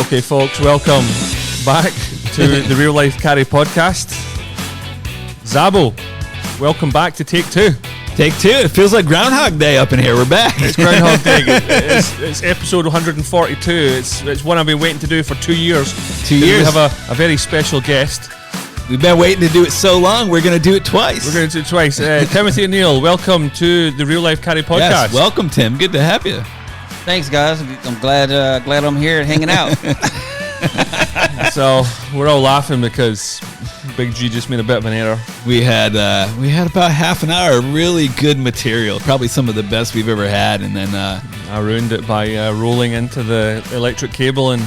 Okay, folks, welcome back to the Real Life Caddy podcast. Zabbo, welcome back to Take Two. Take two. It feels like Groundhog Day up in here. We're back. It's Groundhog Day. It's episode 142. It's one I've been waiting to do for 2 years. 2 years. We have a very special guest. We've been waiting to do it so long, we're going to do it twice. We're going to do it twice. Timothy O'Neill, welcome to the Real Life Caddy podcast. Yes, welcome, Tim. Good to have you. Thanks, guys. I'm glad I'm here and hanging out. So we're all laughing because Big G just made a bit of an error. We had about half an hour of really good material, probably some of the best we've ever had, and then I ruined it by rolling into the electric cable and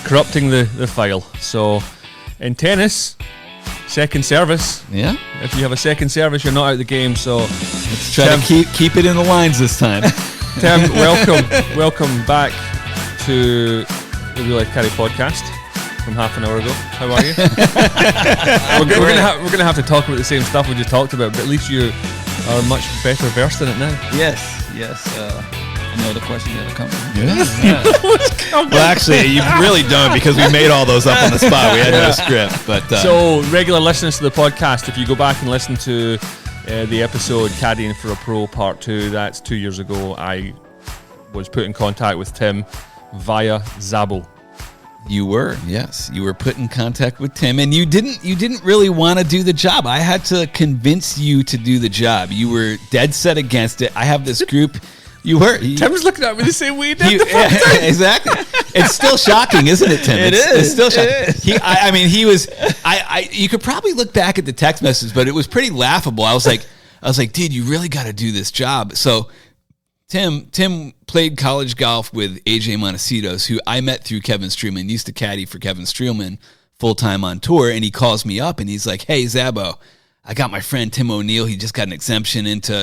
corrupting the file. So in tennis, second service. Yeah. If you have a second service, you're not out of the game. So let's try to keep it in the lines this time. Tim, welcome back to the Real Life Caddy podcast from half an hour ago. How are you? we're gonna have to talk about the same stuff we just talked about, but at least you are much better versed in it now. Yes. I know the questions that are coming. Yeah. Well, actually, you really don't, because we made all those up on the spot. We had no script. But so, regular listeners to the podcast, if you go back and listen to the episode Caddying for a Pro Part 2, that's 2 years ago, I was put in contact with Tim via Zabbo. You were, yes. You were put in contact with Tim, and you didn't really want to do the job. I had to convince you to do the job. You were dead set against it. I have this group. Tim's looking at me the same way he did. Exactly. It's still shocking, isn't it, Tim? It's still shocking. He was. You could probably look back at the text message, but it was pretty laughable. I was like, dude, you really got to do this job. So, Tim played college golf with AJ Montecitos, who I met through Kevin Streelman. Used to caddy for Kevin Streelman full time on tour, and he calls me up and he's like, "Hey, Zabbo, I got my friend Tim O'Neill. He just got an exemption into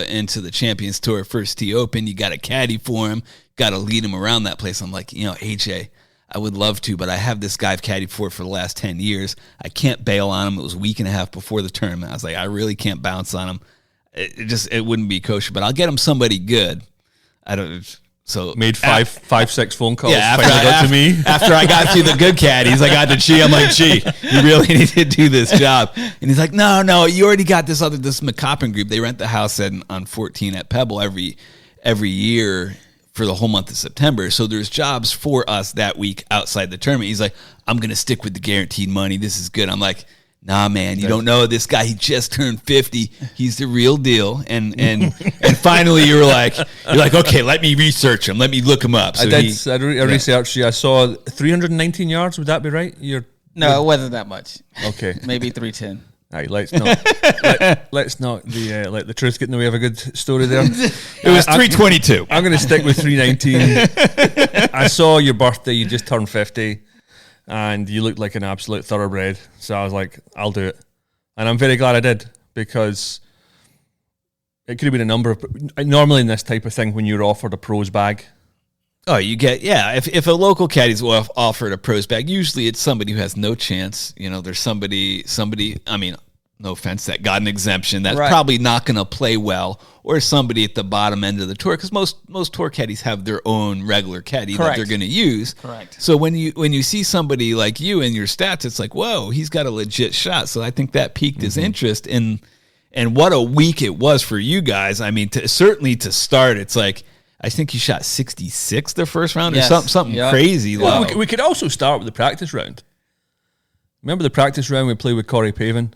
the Champions Tour First Tee Open. You got a caddy for him. Got to lead him around that place." I'm like, AJ, I would love to, but I have this guy I've caddied for the last 10 years. I can't bail on him. It was a week and a half before the tournament. I was like, I really can't bounce on him. It wouldn't be kosher, but I'll get him somebody good. Made five, 6 phone calls. Yeah, after I got through the good caddies, I got to G. I'm like, G, you really need to do this job. And he's like, no, you already got this McCoppin group. They rent the house on 14 at Pebble every year for the whole month of September. So there's jobs for us that week outside the tournament. He's like, I'm going to stick with the guaranteed money. This is good. I'm like, nah, man, you don't know this guy. He just turned 50. He's the real deal. And finally, you're like, okay, let me research him. Let me look him up. So I researched you. I saw 319 yards. Would that be right? No, it wasn't that much. Okay, maybe 310. All right, let's not let the truth get in the way of a good story there. It was 322. I'm going to stick with 319. I saw your birthday. You just turned 50. And you looked like an absolute thoroughbred. So I was like, I'll do it. And I'm very glad I did, because it could have been a number of... Normally in this type of thing, when you're offered a pros bag... Oh, you get... Yeah, if a local caddy's offered a pros bag, usually it's somebody who has no chance. There's somebody... I mean, no offense, that got an exemption. That's probably not going to play well. Or somebody at the bottom end of the tour, because most tour caddies have their own regular caddy that they're going to use. Correct. So when you see somebody like you in your stats, it's like, whoa, he's got a legit shot. So I think that piqued his interest in, and what a week it was for you guys. I mean, certainly to start, it's like, I think you shot 66 the first round, or something crazy. Well, we could also start with the practice round. Remember the practice round we played with Corey Pavin?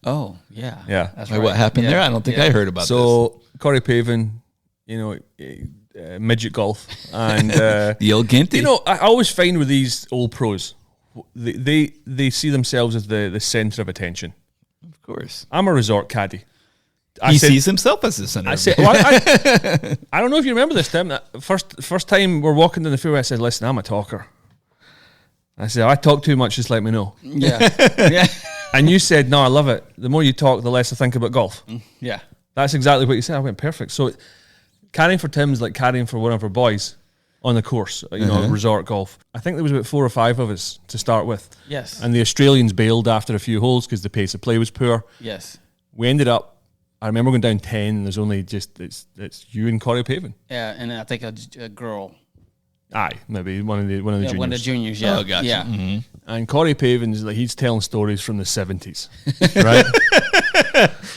Oh, yeah. Yeah. That's right. What happened there? I don't think I heard about this. So, Corey Pavin, midget golf. And the old Ginty. I always find with these old pros, they see themselves as the center of attention. Of course. I'm a resort caddy. He sees himself as the center. I don't know if you remember this, Tim. First time we're walking down the fairway, I said, listen, I'm a talker. I said, I talk too much, just let me know. Yeah. Yeah. And you said, no, I love it. The more you talk, the less I think about golf. Yeah. That's exactly what you said. I went, perfect. So caddying for Tim's like caddying for one of our boys on the course, resort golf. I think there was about 4 or 5 of us to start with. Yes. And the Australians bailed after a few holes because the pace of play was poor. Yes. We ended up, I remember going down 10, and there's only just, it's you and Corey Pavin. Yeah, and I think a girl. Aye, maybe one of the juniors. One of the juniors, yeah. Oh, gotcha. Yeah. Mm-hmm. And Corey Pavin's like, he's telling stories from the 70s, right?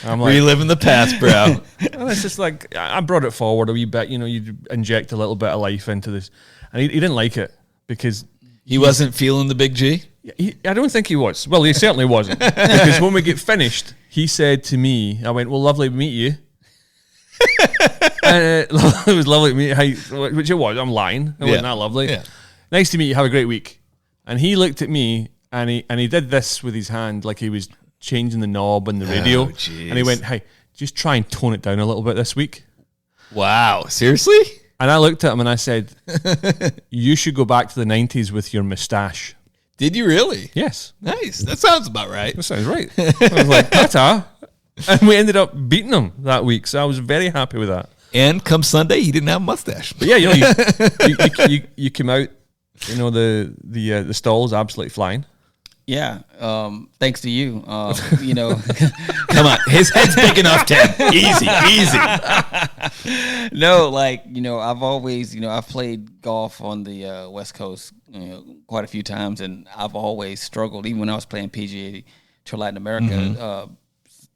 I'm like, Reliving the past, bro. and it's just like, I brought it forward a wee bit, you inject a little bit of life into this. And he didn't like it because He wasn't feeling the big G? I don't think he was. Well, he certainly wasn't. Because when we get finished, he said to me, I went, well, lovely to meet you. And it was lovely to meet you, which it was. I'm lying. It wasn't that lovely. Yeah. Nice to meet you. Have a great week. And he looked at me and he did this with his hand like he was changing the knob on the radio. Geez. And he went, hey, just try and tone it down a little bit this week. Wow. Seriously? And I looked at him and I said, you should go back to the 90s with your moustache. Did you really? Yes. Nice. That sounds about right. That sounds right. I was like, ta-ta. And we ended up beating him that week. So I was very happy with that. And come Sunday, he didn't have a mustache. But yeah, you came out, the stall's absolutely flying. Yeah. Thanks to you. Come on. His head's big enough, Tim. Easy. No, I've always, I've played golf on the West Coast, quite a few times, and I've always struggled, even when I was playing PGA Tour Latin America.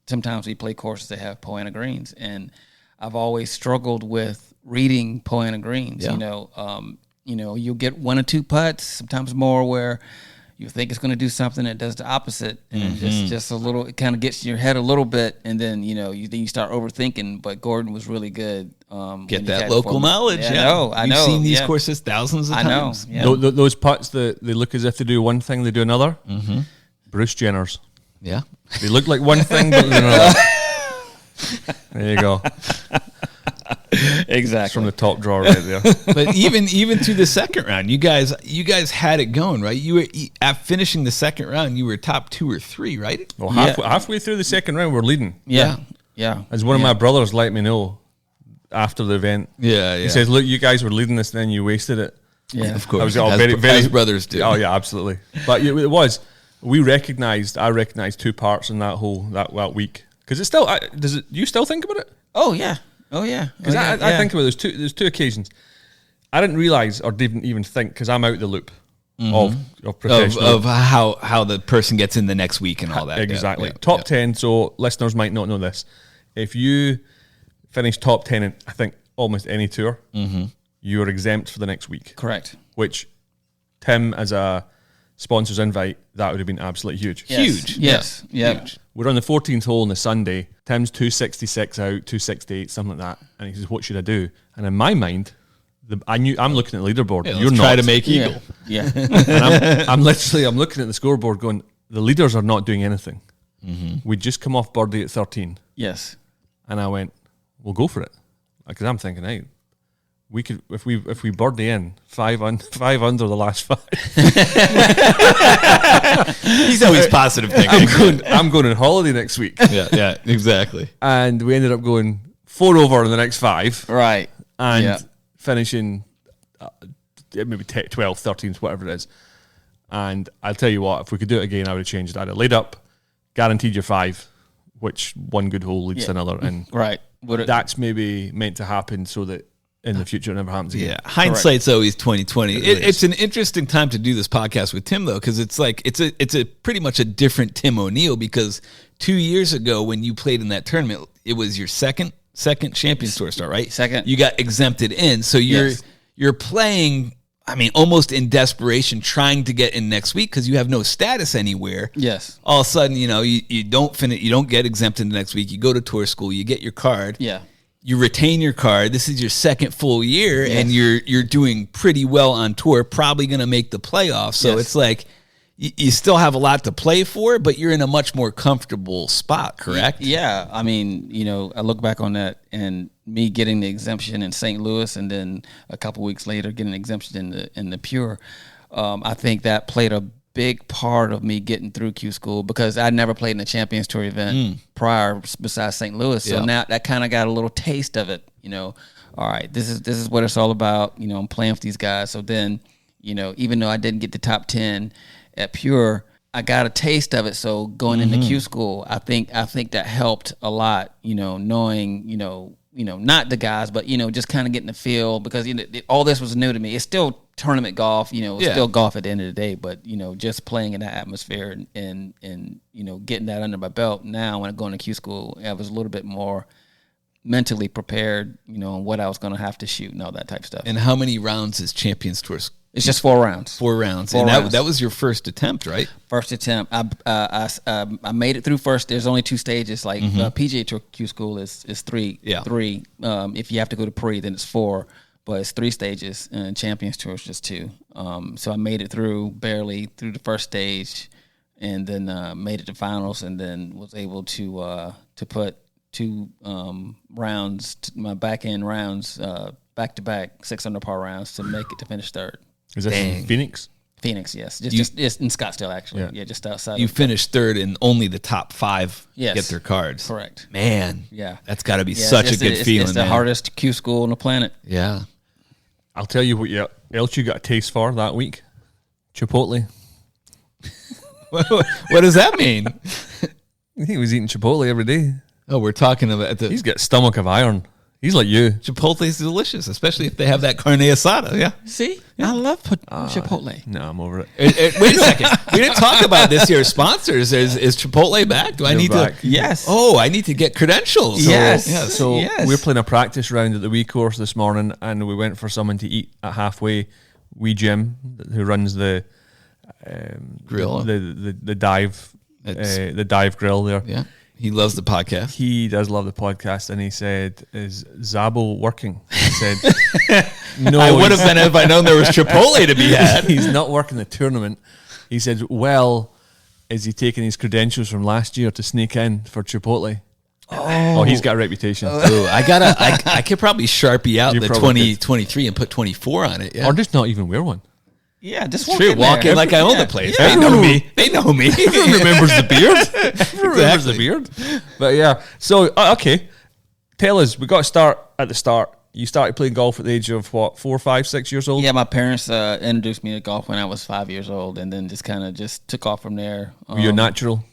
Sometimes we play courses that have Poana greens, and I've always struggled with reading Poana greens. Yeah. You'll get one or two putts, sometimes more, where you think it's going to do something that does the opposite, and it's just a little. It kind of gets in your head a little bit, and then you start overthinking. But Gordon was really good. Get that local knowledge. Yeah, I know. You've seen these courses thousands of times. I know. Those putts that they look as if they do one thing, they do another. Bruce Jenner's. Yeah. They look like one thing, but they're another. There you go. Exactly. It's from the top drawer right there. But even through the second round, you guys had it going, right? You were at finishing the second round, you were top 2 or 3, right? Well, halfway through the second round, we're leading. Yeah. As one of my brothers let me know after the event. Yeah. He says, "Look, you guys were leading this, then you wasted it." Yeah, Of course. I was all very brothers do. Oh yeah, absolutely. But it was. I recognized 2 parts in that whole that week because it's still. You still think about it? Oh yeah. Because I think about there's two occasions. I didn't realize or didn't even think because I'm out the loop of professional of how the person gets in the next week and all that. Exactly. Yeah. Top 10. So listeners might not know this. If you finish top 10 in I think almost any tour, you're exempt for the next week. Correct. Which Tim, as a sponsor's invite, that would have been absolutely huge. Yes. Huge. Yes. Yeah. Huge. We're on the 14th hole on the Sunday. Tim's 266 out, 268, something like that. And he says, "What should I do?" And in my mind, I'm looking at the leaderboard. Yeah, You're let's not. try to make eagle. Yeah. And I'm looking at the scoreboard going, the leaders are not doing anything. We just come off birdie at 13. Yes. And I went, we'll go for it. Because I'm thinking, hey, we could if we birdie in 5 under the last 5. He's always positive thinking. I'm going on holiday next week. Yeah, exactly. And we ended up going 4 over in the next 5. Right. And finishing maybe 12, 13, whatever it is. And I'll tell you what, if we could do it again, I would have changed it. I'd have laid up, guaranteed your 5, which one good hole leads to another. And right. That's maybe meant to happen so that in the future it never happens again. Yeah, hindsight's always 20/20. It's an interesting time to do this podcast with Tim though, because it's like it's a pretty much a different Tim O'Neill, because 2 years ago when you played in that tournament, it was your second Champions Tour start, right? Second. You got exempted in, so you're playing. I mean, almost in desperation, trying to get in next week because you have no status anywhere. Yes. All of a sudden, you don't finish. You don't get exempted next week. You go to tour school. You get your card. Yeah. You retain your card. This is your second full year, and you're doing pretty well on tour. Probably going to make the playoffs. So it's like you still have a lot to play for, but you're in a much more comfortable spot. Correct? Yeah. I mean, I look back on that and me getting the exemption in St. Louis, and then a couple weeks later getting an exemption in the Pure. I think that played a big part of me getting through Q School, because I never played in a Champions Tour event prior besides St. Louis. So now that kind of got a little taste of it, all right, this is what it's all about. I'm playing with these guys. So then, even though I didn't get the top 10 at Pure, I got a taste of it. So going into Q School, I think that helped a lot, knowing, not the guys, but, just kind of getting the feel, because all this was new to me. It's still tournament golf, still golf at the end of the day, but just playing in that atmosphere and getting that under my belt. Now when I go into Q school, I was a little bit more mentally prepared, on what I was going to have to shoot and all that type of stuff. And how many rounds is Champions Tour? It's just 4 rounds. 4 rounds. That was your first attempt, right? First attempt. I made it through first. There's only 2 stages. Like PGA Tour Q school is 3. Yeah. 3. If you have to go to pre, then it's 4. But it's 3 stages, and Champions Tour is just 2. So I made it barely through the first stage, and then made it to finals, and then was able to put 2 rounds, my back end rounds, back to back 6 under par rounds to make it to finish third. Is this in Phoenix? Phoenix, yes. Just in Scottsdale, actually. Yeah, just outside. You finished third, and only the top 5 get their cards. Correct. Man, yeah, that's got to be such a good feeling. It's the hardest Q school on the planet. Yeah. I'll tell you what else you got a taste for that week. Chipotle. What does that mean? He was eating Chipotle every day. Oh, we're talking about He's got a stomach of iron. He's like you. Chipotle is delicious, especially if they have that carne asada. Yeah. See? I love Chipotle. No, I'm over it. Wait a second. We didn't talk about this year's sponsors. Is Chipotle back? Do I need back. to? Yes. Oh, I need to get credentials. So we're playing a practice round at the Wee course this morning, and we went for someone to eat at halfway. Wee Jim, who runs the grill, the dive grill there. Yeah. He loves the podcast. He does love the podcast, and he said, "Is Zabbo working?" I said, "No." I would have been if I known there was Chipotle to be had. He's not working the tournament. He said, "Well, is he taking his credentials from last year to sneak in for Chipotle?" Oh, he's got a reputation. Oh, I could probably Sharpie out the 2023 and put 24 on it. Yeah. Or just not even wear one. Yeah, just walk in like I own the place. Yeah. They know me. They know me. Everyone remembers the beard. Remembers the beard. But yeah, so okay, tell us. We got to start at the start. You started playing golf at the age of what, 4, 5, 6 years old? Yeah, my parents introduced me to golf when I was 5 years old, and then just kind of took off from there. Were you a natural?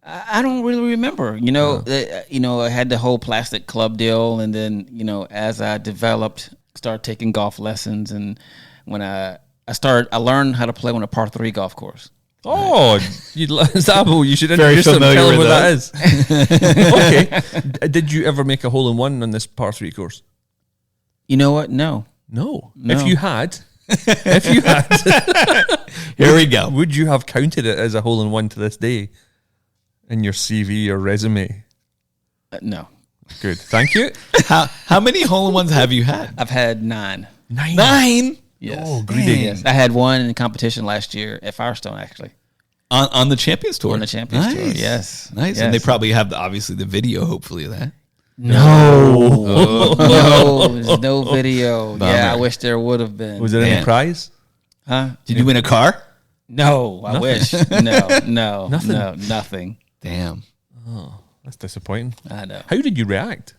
I don't really remember. I had the whole plastic club deal, and then as I developed, started taking golf lessons, and when I learned how to play on a par 3 golf course. Oh, Zabbo, you should introduce him. Tell him what that is. Okay. Did you ever make a hole in one on this par 3 course? You know what? No. If you had, here we go. Would you have counted it as a hole in one to this day in your CV or resume? No. Good. Thank you. How many hole in ones have you had? I've had 9. 9? Yes. Oh, greedy. Yes. I had one in competition last year at Firestone, actually. On the Champions Tour? On the Champions Tour, yes. Nice. Yes. And they probably have, obviously, the video, hopefully, of that. No. No, there's no video. Bummer. Yeah, I wish there would have been. Was there any prize? Huh? Did you win a car? No, I wish. No. Nothing? No, nothing. Damn. Oh, that's disappointing. I know. How did you react?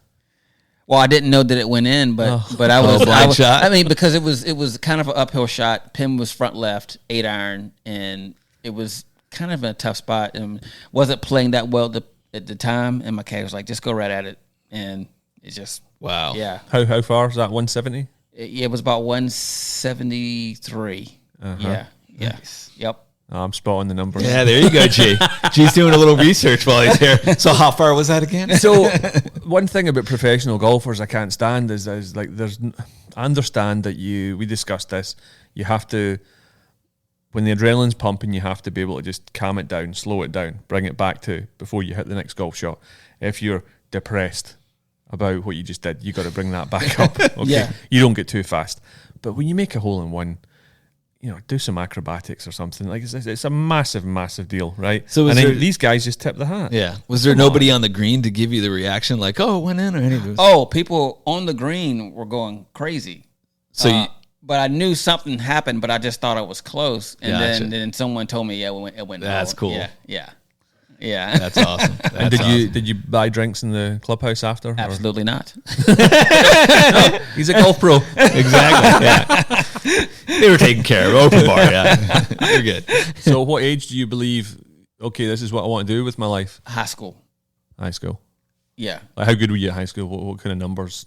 Well, I didn't know that it went in, but I was shot. I mean, because it was kind of an uphill shot. Pin was front left, 8 iron, and it was kind of a tough spot, and wasn't playing that well at the time. And my caddy was like, "Just go right at it," and it just wow. Yeah. How far is that? 170? It was about 173. Yeah. Yes. Yep. Oh, I'm spotting the numbers. Yeah, there you go, G. G's doing a little research while he's here. So how far was that again? So one thing about professional golfers I can't stand is like I understand that we discussed this, you have to, when the adrenaline's pumping, you have to be able to just calm it down, slow it down, bring it back to before you hit the next golf shot. If you're depressed about what you just did, you got to bring that back up. Okay, Yeah. You don't get too fast. But when you make a hole in one, do some acrobatics or something. Like it's a massive, massive deal, right? So these guys just tip the hat. Yeah. Was there nobody on the green to give you the reaction like, oh, it went in or any of those? Oh, people on the green were going crazy. So but I knew something happened, but I just thought it was close. And Gotcha. then someone told me, it went. That's cool. Yeah. That's awesome. And did you buy drinks in the clubhouse after? Absolutely not. No, he's a golf pro. Exactly. Yeah. They were taken care of. Open bar. Yeah. You're good. So what age do you believe, okay, this is what I want to do with my life? High school. High school. Yeah. Like how good were you at high school? What kind of numbers?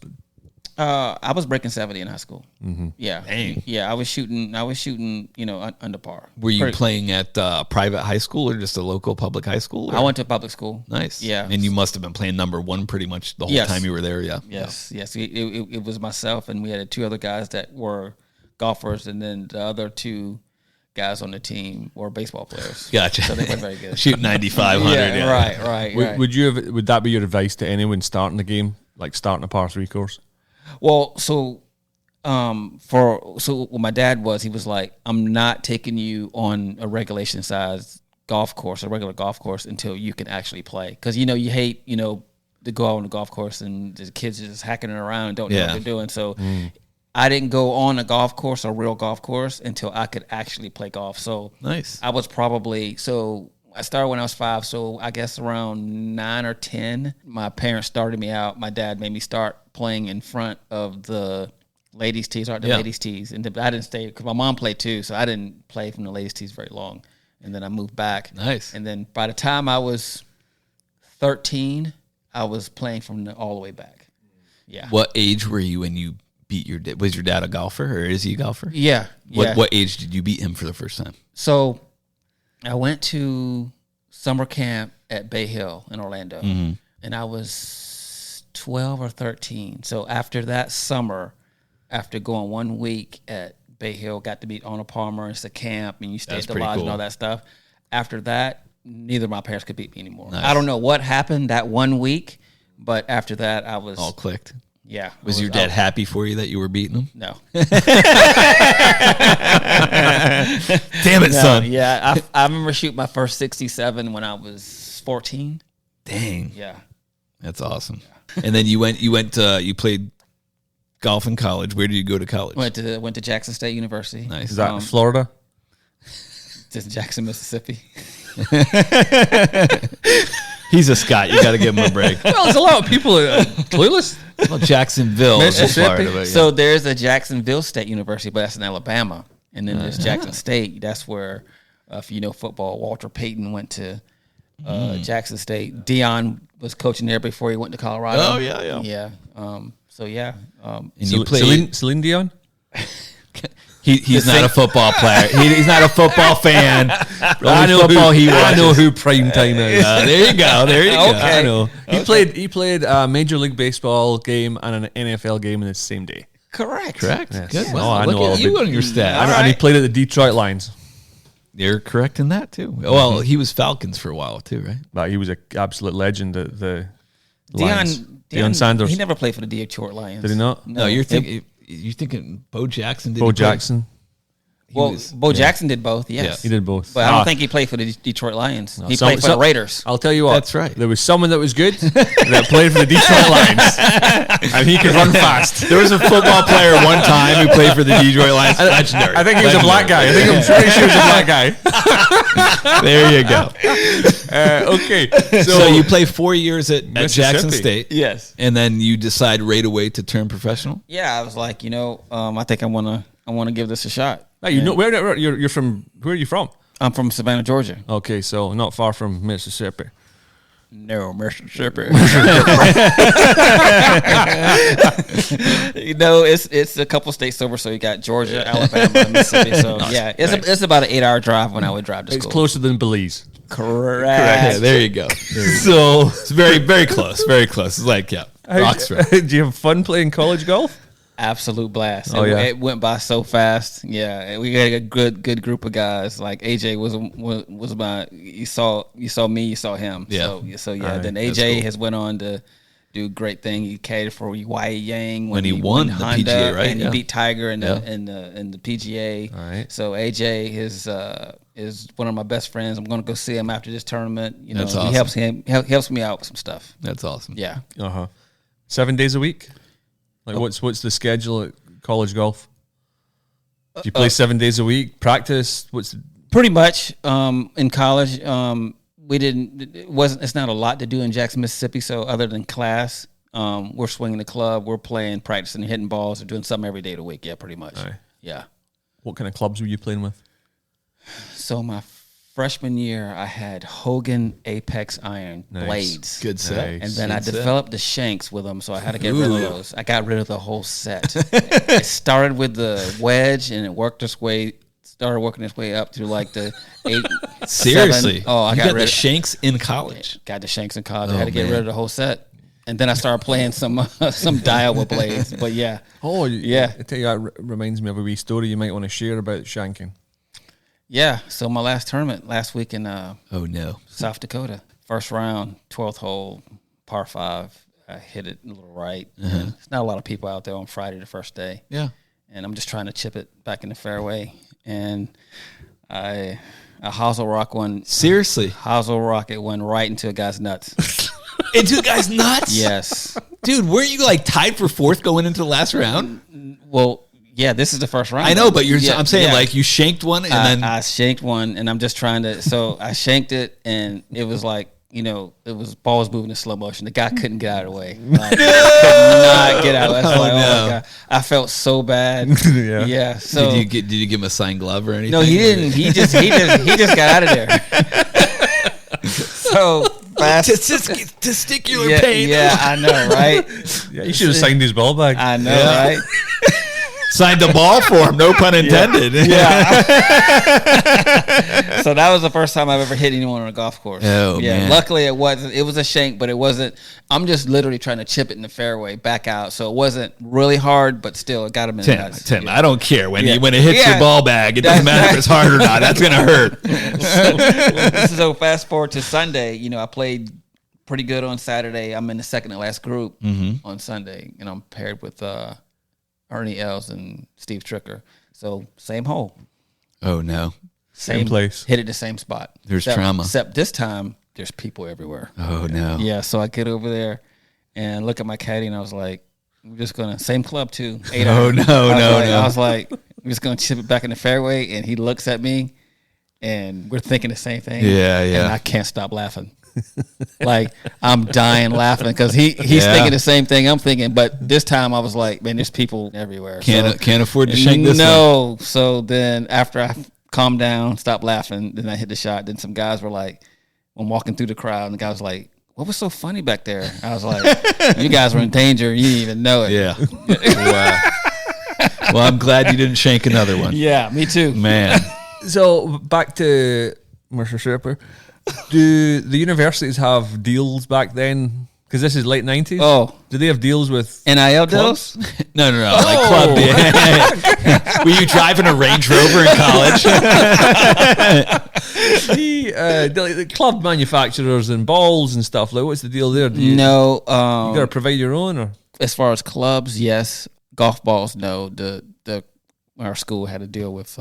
I was breaking 70 in high school. Mm-hmm. Yeah. Dang. Yeah, I was shooting, under par. Were you playing at private high school or just a local public high school? Or? I went to public school. Nice. Yeah. And you must have been playing number one pretty much the whole time you were there, yeah. Yes. It was myself, and we had 2 other guys that were golfers, and then the other 2 guys on the team were baseball players. Gotcha. So they were very good. Shoot 9,500. Yeah, right. Would that be your advice to anyone starting the game, like starting a par 3 course? Well, what my dad was, he was like, I'm not taking you on a regulation size golf course, a regular golf course, until you can actually play. Because, you hate, to go out on the golf course and the kids are just hacking it around and don't know what they're doing. So I didn't go on a golf course, a real golf course, until I could actually play golf. So nice. I was I started when I was 5, so I guess around 9 or 10, my parents started me out. My dad made me start playing in front of the ladies' tees, ladies' tees. And I didn't stay, because my mom played too, so I didn't play from the ladies' tees very long. And then I moved back. Nice. And then by the time I was 13, I was playing from all the way back. Yeah. What age were you when you beat your dad? Was your dad a golfer, or is he a golfer? Yeah. What age did you beat him for the first time? So I went to summer camp at Bay Hill in Orlando, and I was 12 or 13. So after that summer, after going 1 week at Bay Hill, got to meet Arnold Palmer. It's a camp, and you stay at the lodge and all that stuff. After that, neither of my parents could beat me anymore. Nice. I don't know what happened that 1 week, but after that, I was all clicked. Yeah. Was your dad happy for you that you were beating him? No. Damn it, son. Yeah, I remember shooting my first 67 when I was 14. Dang. Yeah. That's awesome. And then you played golf in college. Where did you go to college? Went to Jackson State University. Nice. Is that Florida? Just Jackson, Mississippi. He's a Scot. You got to give him a break. Well, there's a lot of people clueless. Well, Jacksonville, Mississippi. Florida, So there's a Jacksonville State University, but that's in Alabama. And then there's Jackson State. That's where, if you know football, Walter Payton went to Jackson State. Dion was coaching there before he went to Colorado. Oh, yeah. Yeah. And you played Celine Dion? He's not a football player. He's not a football fan. I know who prime time is. There you go. Okay. I know. He played a Major League Baseball game and an NFL game in the same day. Correct. Yes. Good. Yeah. Well, I look know at you on your stats. And he played at the Detroit Lions. You're correct in that too. Well, he was Falcons for a while too, right? But he was an absolute legend at the Lions. Dion Sanders. He never played for the Detroit Lions. Did he not? No, you're thinking Bo Jackson. Bo Jackson. Bo Jackson did both, yes. He did both. But I don't think he played for the Detroit Lions. He played for the Raiders. I'll tell you what. That's right. There was someone that was good that played for the Detroit Lions. And he could run fast. There was a football player one time who played for the Detroit Lions. Legendary. I think he was a black guy. I think I'm pretty sure he was a black guy. There you go. Okay. So you play 4 years at Jackson State. Yes. And then you decide right away to turn professional? Yeah, I was like, I think I want to give this a shot. Now, you're from, where are you from? I'm from Savannah, Georgia. Okay, so not far from Mississippi. No, Mississippi. It's a couple states over. So you got Georgia, Alabama, Mississippi. So it's about an 8-hour drive when I would drive to school. It's closer than Belize. Correct. Yeah, there you go. So it's very, very close. Very close. It's like, Roxford. Do you have fun playing college golf? Absolute blast. Oh, It went by so fast. Yeah, we had a good group of guys. Like AJ was my. You saw me, you saw him. Yeah. So Right. Then AJ has went on to do a great thing. He catered for Wyatt Yang when he won the Honda, PGA, right? And he beat Tiger in the PGA. All right. So AJ is one of my best friends. I'm going to go see him after this tournament. That's awesome. He helps me out with some stuff. That's awesome. Yeah. 7 days a week. Like what's the schedule at college golf? Do you play 7 days a week? Practice? Pretty much. In college, it's not a lot to do in Jackson, Mississippi. So other than class, we're swinging the club, we're playing, practicing, hitting balls, or doing something every day of the week. Yeah, pretty much. Aye. Yeah. What kind of clubs were you playing with? So my freshman year, I had Hogan Apex Iron blades. Good set. And then I developed the shanks with them, so I had to get rid of those. I got rid of the whole set. It started with the wedge, and it started working its way up to like the 8. Seriously? 7. Oh, I got the shanks in college. Got the shanks in college. I had to get rid of the whole set. And then I started playing some Daiwa blades. But yeah. Oh, yeah. I tell you, that reminds me of a wee story you might want to share about shanking. Yeah. So my last tournament last week in South Dakota. First round, 12th hole, par 5. I hit it a little right. There's not a lot of people out there on Friday, the first day. Yeah. And I'm just trying to chip it back in the fairway. And I hosel rock one. Seriously? Hosel rock it went right into a guy's nuts. Into a guy's nuts? Yes. Dude, weren't you like tied for 4th going into the last round? Well, yeah, this is the first round. I know, but I'm saying like you shanked one and then. I shanked one and I'm just trying to. So I shanked it and it was like, ball was moving in slow motion. The guy couldn't get out of the way. Like, could not get out. Oh my God. I felt so bad. Yeah. So did you give him a signed glove or anything? No, he didn't. He just got out of there. So testicular pain. Yeah, I know, right? Yeah, you should have signed his ball back. I know, right? Signed the ball for him, no pun intended. Yeah. So that was the first time I've ever hit anyone on a golf course. Oh, yeah. Man. Luckily, it was a shank, but it wasn't. I'm just literally trying to chip it in the fairway back out, so it wasn't really hard, but still, it got him in the nuts. Tim, I don't care when it hits your ball bag. It doesn't matter if it's hard or not. That's gonna hurt. So fast forward to Sunday. I played pretty good on Saturday. I'm in the second to last group on Sunday, and I'm paired with Ernie Els and Steve Tricker. So same hole. Oh no. Same place. Hit it the same spot. There's trauma. Except this time there's people everywhere. Oh no. Yeah, so I get over there and look at my caddy and I was like, we're just gonna same club too. 8 iron. No. I was like, we're just gonna chip it back in the fairway, and he looks at me and we're thinking the same thing. Yeah. And I can't stop laughing. Like I'm dying laughing because he's thinking the same thing I'm thinking, but this time I was like, man, there's people everywhere. Can't afford to shank this. No. So then after I calmed down, stopped laughing, then I hit the shot. Then some guys were like, I'm walking through the crowd, and the guy was like, what was so funny back there? I was like, you guys were in danger. You didn't even know it. Yeah. Wow. Well, I'm glad you didn't shank another one. Yeah, me too. Man. So back to Mercer Sherper. Do the universities have deals back then? Because this is late 90s. Oh. Do they have deals with NIL clubs? deals? No. Like club. Were you driving a Range Rover in college? The club manufacturers and balls and stuff. Like, what's the deal there? No. You got to provide your own? Or? As far as clubs, yes. Golf balls, no. Our school had to deal with...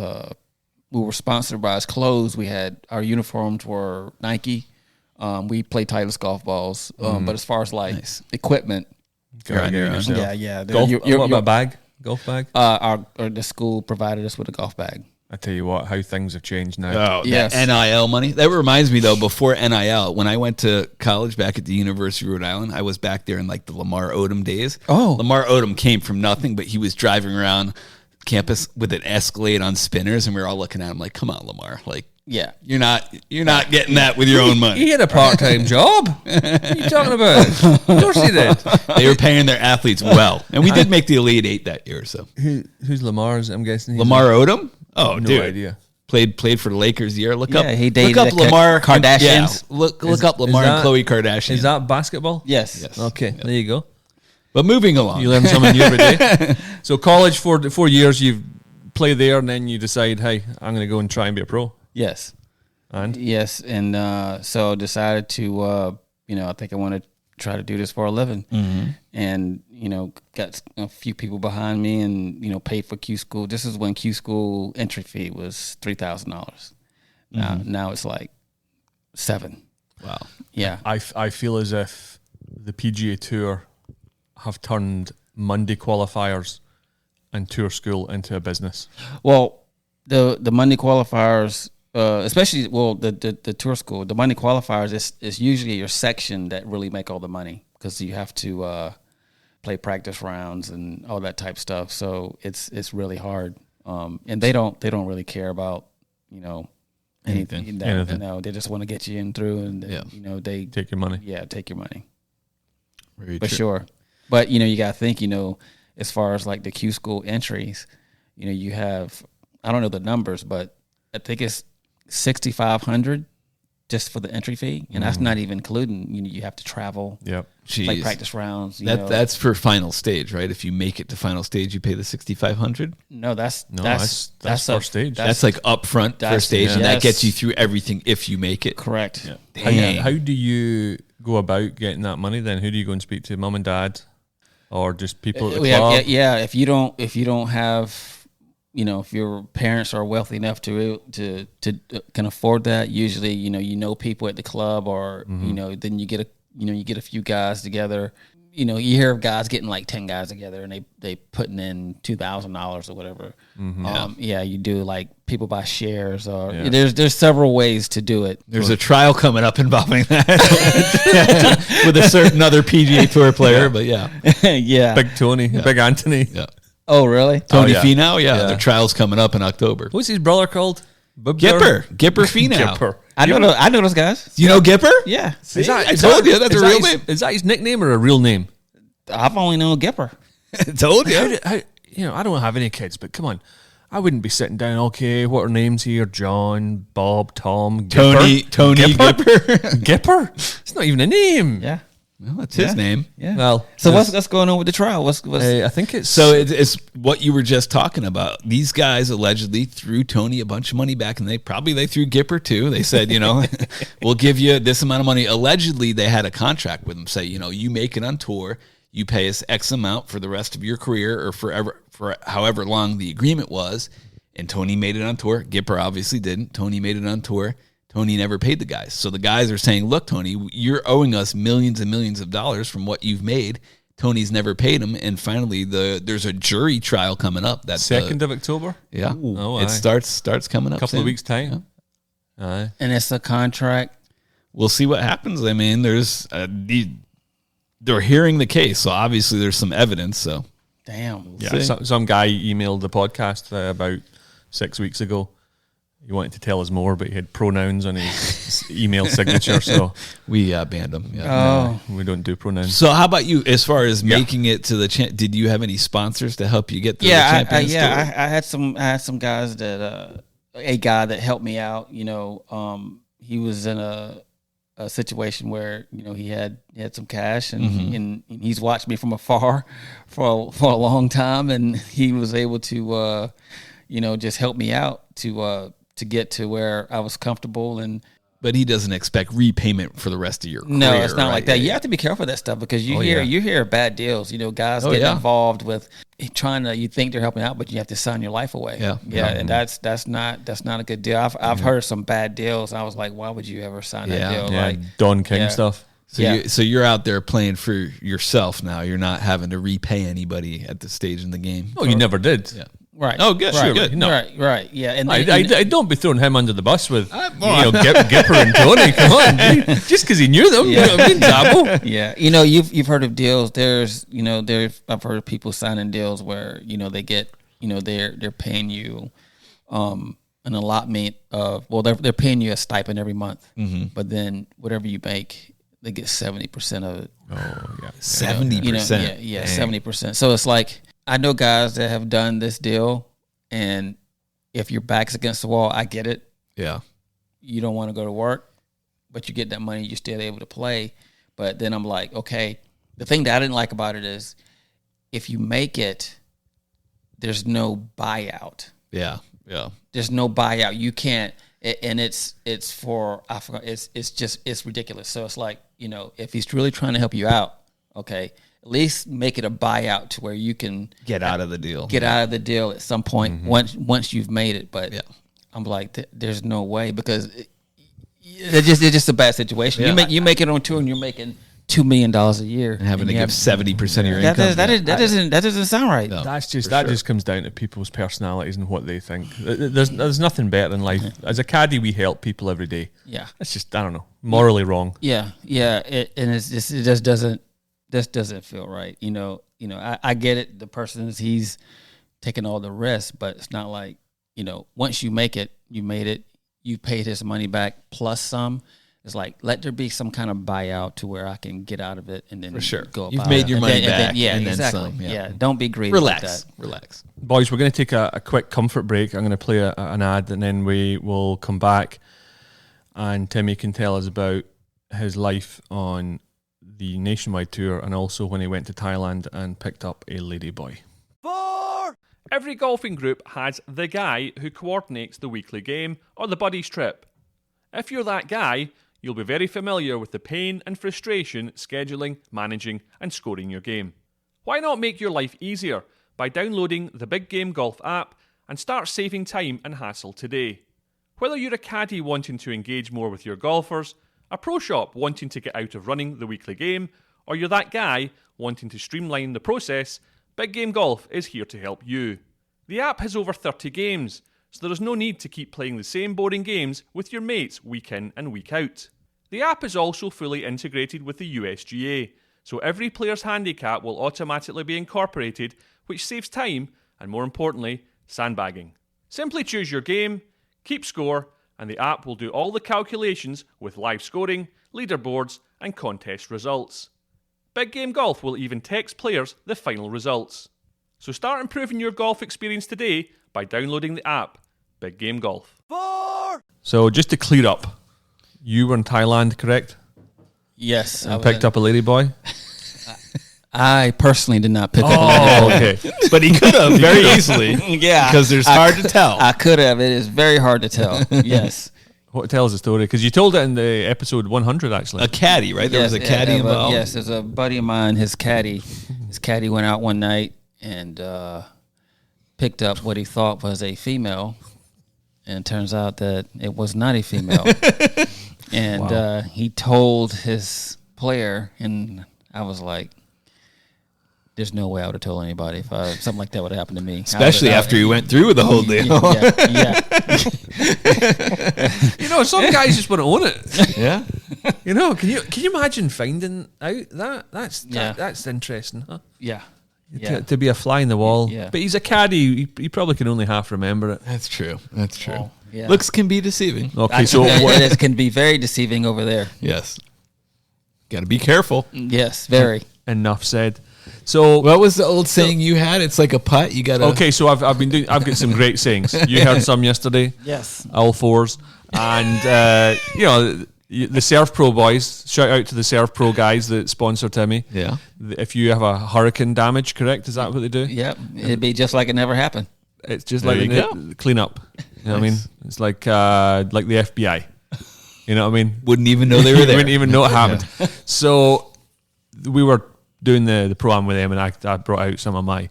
we were sponsored by his clothes. We had our uniforms were Nike. We played Titleist golf balls. But as far as equipment, yeah. Golf, what about bag? Golf bag? The school provided us with a golf bag. I tell you what, how things have changed now. Oh, yes. NIL money. That reminds me though, before NIL, when I went to college back at the University of Rhode Island, I was back there in like the Lamar Odom days. Oh, Lamar Odom came from nothing, but he was driving around campus with an Escalade on spinners, and we were all looking at him like, come on, Lamar, like, yeah, you're not getting that with your own money. He had a part-time job. What are you talking about? Of course he did. They were paying their athletes well, and we did make the Elite Eight that year. So who's Lamar's? I'm guessing Lamar Odom. Oh, no dude. idea. Played for the Lakers the year. Look up Lamar Kardashians. Look up Lamar and Khloe Kardashian. Is that basketball? Yes. Okay, there you go. But moving along, you learn something new every day. So college for 4 years, you play there, and then you decide, hey, I'm going to go and try and be a pro. Yes. And so decided to, I think I want to try to do this for a living, and got a few people behind me, and paid for Q School. This is when Q School entry fee was $3,000. Now it's like $7,000. Wow. Yeah. I feel as if the PGA Tour have turned Monday qualifiers and tour school into a business. Well, the Monday qualifiers. Especially, the tour school, the Monday qualifiers is usually your section that really make all the money because you have to play practice rounds and all that type stuff. So it's really hard, and they don't really care about Anything. No, they just want to get you in through, and they Take your money. Yeah, take your money. Very For true. sure. But you got to think, as far as like the Q school entries, you have, I don't know the numbers, but I think it's 6,500 just for the entry fee, and that's not even including you have to travel, Yep. play practice rounds. That's for final stage, right? If you make it to final stage, you pay the 6,500. No, that's first stage. That's like upfront first stage, and that gets you through everything if you make it. correct. Yeah. Dang. How do you go about getting that money then? Who do you go and speak to? Mum and dad, or just people at the club? Yeah. If you don't have, if your parents are wealthy enough to can afford that, usually people at the club, or then you get a few guys together. You hear of guys getting like 10 guys together, and they putting in $2,000 or whatever. You do like people buy shares, or there's several ways to do it. There's a trial coming up involving that with a certain other PGA Tour player, but yeah. Big Tony, Big Anthony. Yeah. Oh, really? Tony Finau, their trial's coming up in October. What's his brother called? Gipper Finau. Gipper. I know those guys. You know Gipper? Yeah. See, I told you that's a real name. Is that his nickname or a real name? I've only known Gipper. I told you. I don't have any kids, but come on. I wouldn't be sitting down, okay, what are names here? John, Bob, Tom, Tony Gipper. Gipper. Gipper? It's not even a name. Yeah. Well, that's his name. Yeah. Well, so what's going on with the trial? What's I think it's... So it's what you were just talking about. These guys allegedly threw Tony a bunch of money back, and they threw Gipper too. They said, we'll give you this amount of money. Allegedly, they had a contract with him. Say, you make it on tour, you pay us X amount for the rest of your career, or for however long the agreement was. And Tony made it on tour. Gipper obviously didn't. Tony made it on tour. Tony never paid the guys. So the guys are saying, look, Tony, you're owing us millions and millions of dollars from what you've made. Tony's never paid him. And finally, there's a jury trial coming up. That's 2nd of October? Yeah. Ooh. Oh, it starts coming up a couple soon. of weeks' time. Yeah. Aye. And it's a contract. We'll see what happens. I mean, there's they're hearing the case. So obviously there's some evidence. So Damn. Yeah, some guy emailed the podcast about 6 weeks ago. He wanted to tell us more, but he had pronouns on his email signature, so we banned him. Yeah. We don't do pronouns. So how about you, as far as making it to the did you have any sponsors to help you get to the Champions Tour? I had some guys that a guy that helped me out. He was in a situation where he had some cash, and he's watched me from afar for a long time, and he was able to just help me out to get to where I was comfortable. But he doesn't expect repayment for the rest of your career. No, it's not right? like that. You have to be careful of that stuff, because you hear bad deals. Guys getting involved with you think they're helping out, but you have to sign your life away. And that's not a good deal. I've heard some bad deals. I was like, why would you ever sign that deal? Yeah, like Don King stuff. So you're out there playing for yourself now. You're not having to repay anybody at this stage in the game. Oh, you never did. Yeah. Right. Oh, good. Right. Sure, good. No. Right. Yeah. And I don't be throwing him under the bus with Gipper and Tony. Come on, dude. Just because he knew them. You know what I mean, Zabbo? Yeah. You've heard of deals. I've heard of people signing deals where they get they're paying you an allotment of they're paying you a stipend every month, but then whatever you make, they get 70% of it. Oh yeah, 70%. Yeah, 70%. So it's like, I know guys that have done this deal, and if your back's against the wall, I get it. Yeah. You don't want to go to work, but you get that money, you're still able to play. But then I'm like, okay, the thing that I didn't like about it is, if you make it, there's no buyout. Yeah. There's no buyout. You can't, and it's ridiculous. So it's like, if he's really trying to help you out, okay, at least make it a buyout to where you can get out of the deal. Get out of the deal at some point once you've made it. But I'm like, there's no way, because it's just a bad situation. Yeah. You make it on tour, and you're making $2 million a year, and having to give 70% of your income. That doesn't sound right. No, that just comes down to people's personalities and what they think. There's nothing better in life. As a caddy, we help people every day. Yeah, it's just, I don't know, morally wrong. Yeah. It just doesn't feel right. I get it. The person he's taking all the risk, but it's not like, once you make it, you made it. you paid his money back plus some. It's like, let there be some kind of buyout to where I can get out of it and then For sure. go about You've made your money back and then exactly. some. Yeah. Don't be greedy. Relax. Like that. Relax. Boys, we're going to take a quick comfort break. I'm going to play an ad, and then we will come back, and Timmy can tell us about his life on the Nationwide Tour and also when he went to Thailand and picked up a ladyboy. Every golfing group has the guy who coordinates the weekly game or the buddies trip. If you're that guy, you'll be very familiar with the pain and frustration scheduling, managing and scoring your game. Why not make your life easier by downloading the Big Game Golf app and start saving time and hassle today? Whether you're a caddy wanting to engage more with your golfers, a pro shop wanting to get out of running the weekly game, or you're that guy wanting to streamline the process, Big Game Golf is here to help you. The app has over 30 games, so there is no need to keep playing the same boring games with your mates week in and week out. The app is also fully integrated with the USGA, so every player's handicap will automatically be incorporated, which saves time and, more importantly, sandbagging. Simply choose your game, keep score, and the app will do all the calculations with live scoring, leaderboards, and contest results. Big Game Golf will even text players the final results. So start improving your golf experience today by downloading the app, Big Game Golf. So just to clear up, you were in Thailand, correct? Yes. And picked up a ladyboy? I personally did not pick up a ladyboy. Okay. But he could have very easily. Yeah. Because there's hard to tell. I could have. It is very hard to tell. Yes. What tells the story? Because you told it in the episode 100, actually. A caddy, right? There was a caddy involved. Yes, there's a buddy of mine, his caddy went out one night and picked up what he thought was a female, and it turns out that it was not a female. And he told his player, and I was like, there's no way I would have told anybody if something like that would have happened to me. Especially after he went through with the whole deal. Yeah. Some guys just want to own it. Yeah. Can you imagine finding out that? That's interesting, huh? Yeah. To be a fly in the wall. Yeah. But he's a caddy. He probably can only half remember it. That's true. Oh, yeah. Looks can be deceiving. Okay, so it can be very deceiving over there. Yes. Got to be careful. Yes, very. Enough said. So What was the old saying you had? It's like a putt. You got to. okay, so I've got some great sayings. You heard some yesterday. Yes. All fours. And the Surf Pro boys, shout out to the Surf Pro guys that sponsor Timmy. Yeah. If you have a hurricane damage, correct? Is that what they do? Yep. It'd be just like it never happened. It's just There like you go. the clean up. You know what I mean? It's like the FBI. You know what I mean? Wouldn't even know they were You there. wouldn't even know it happened. So we were doing the pro-am with them, and I brought out some of my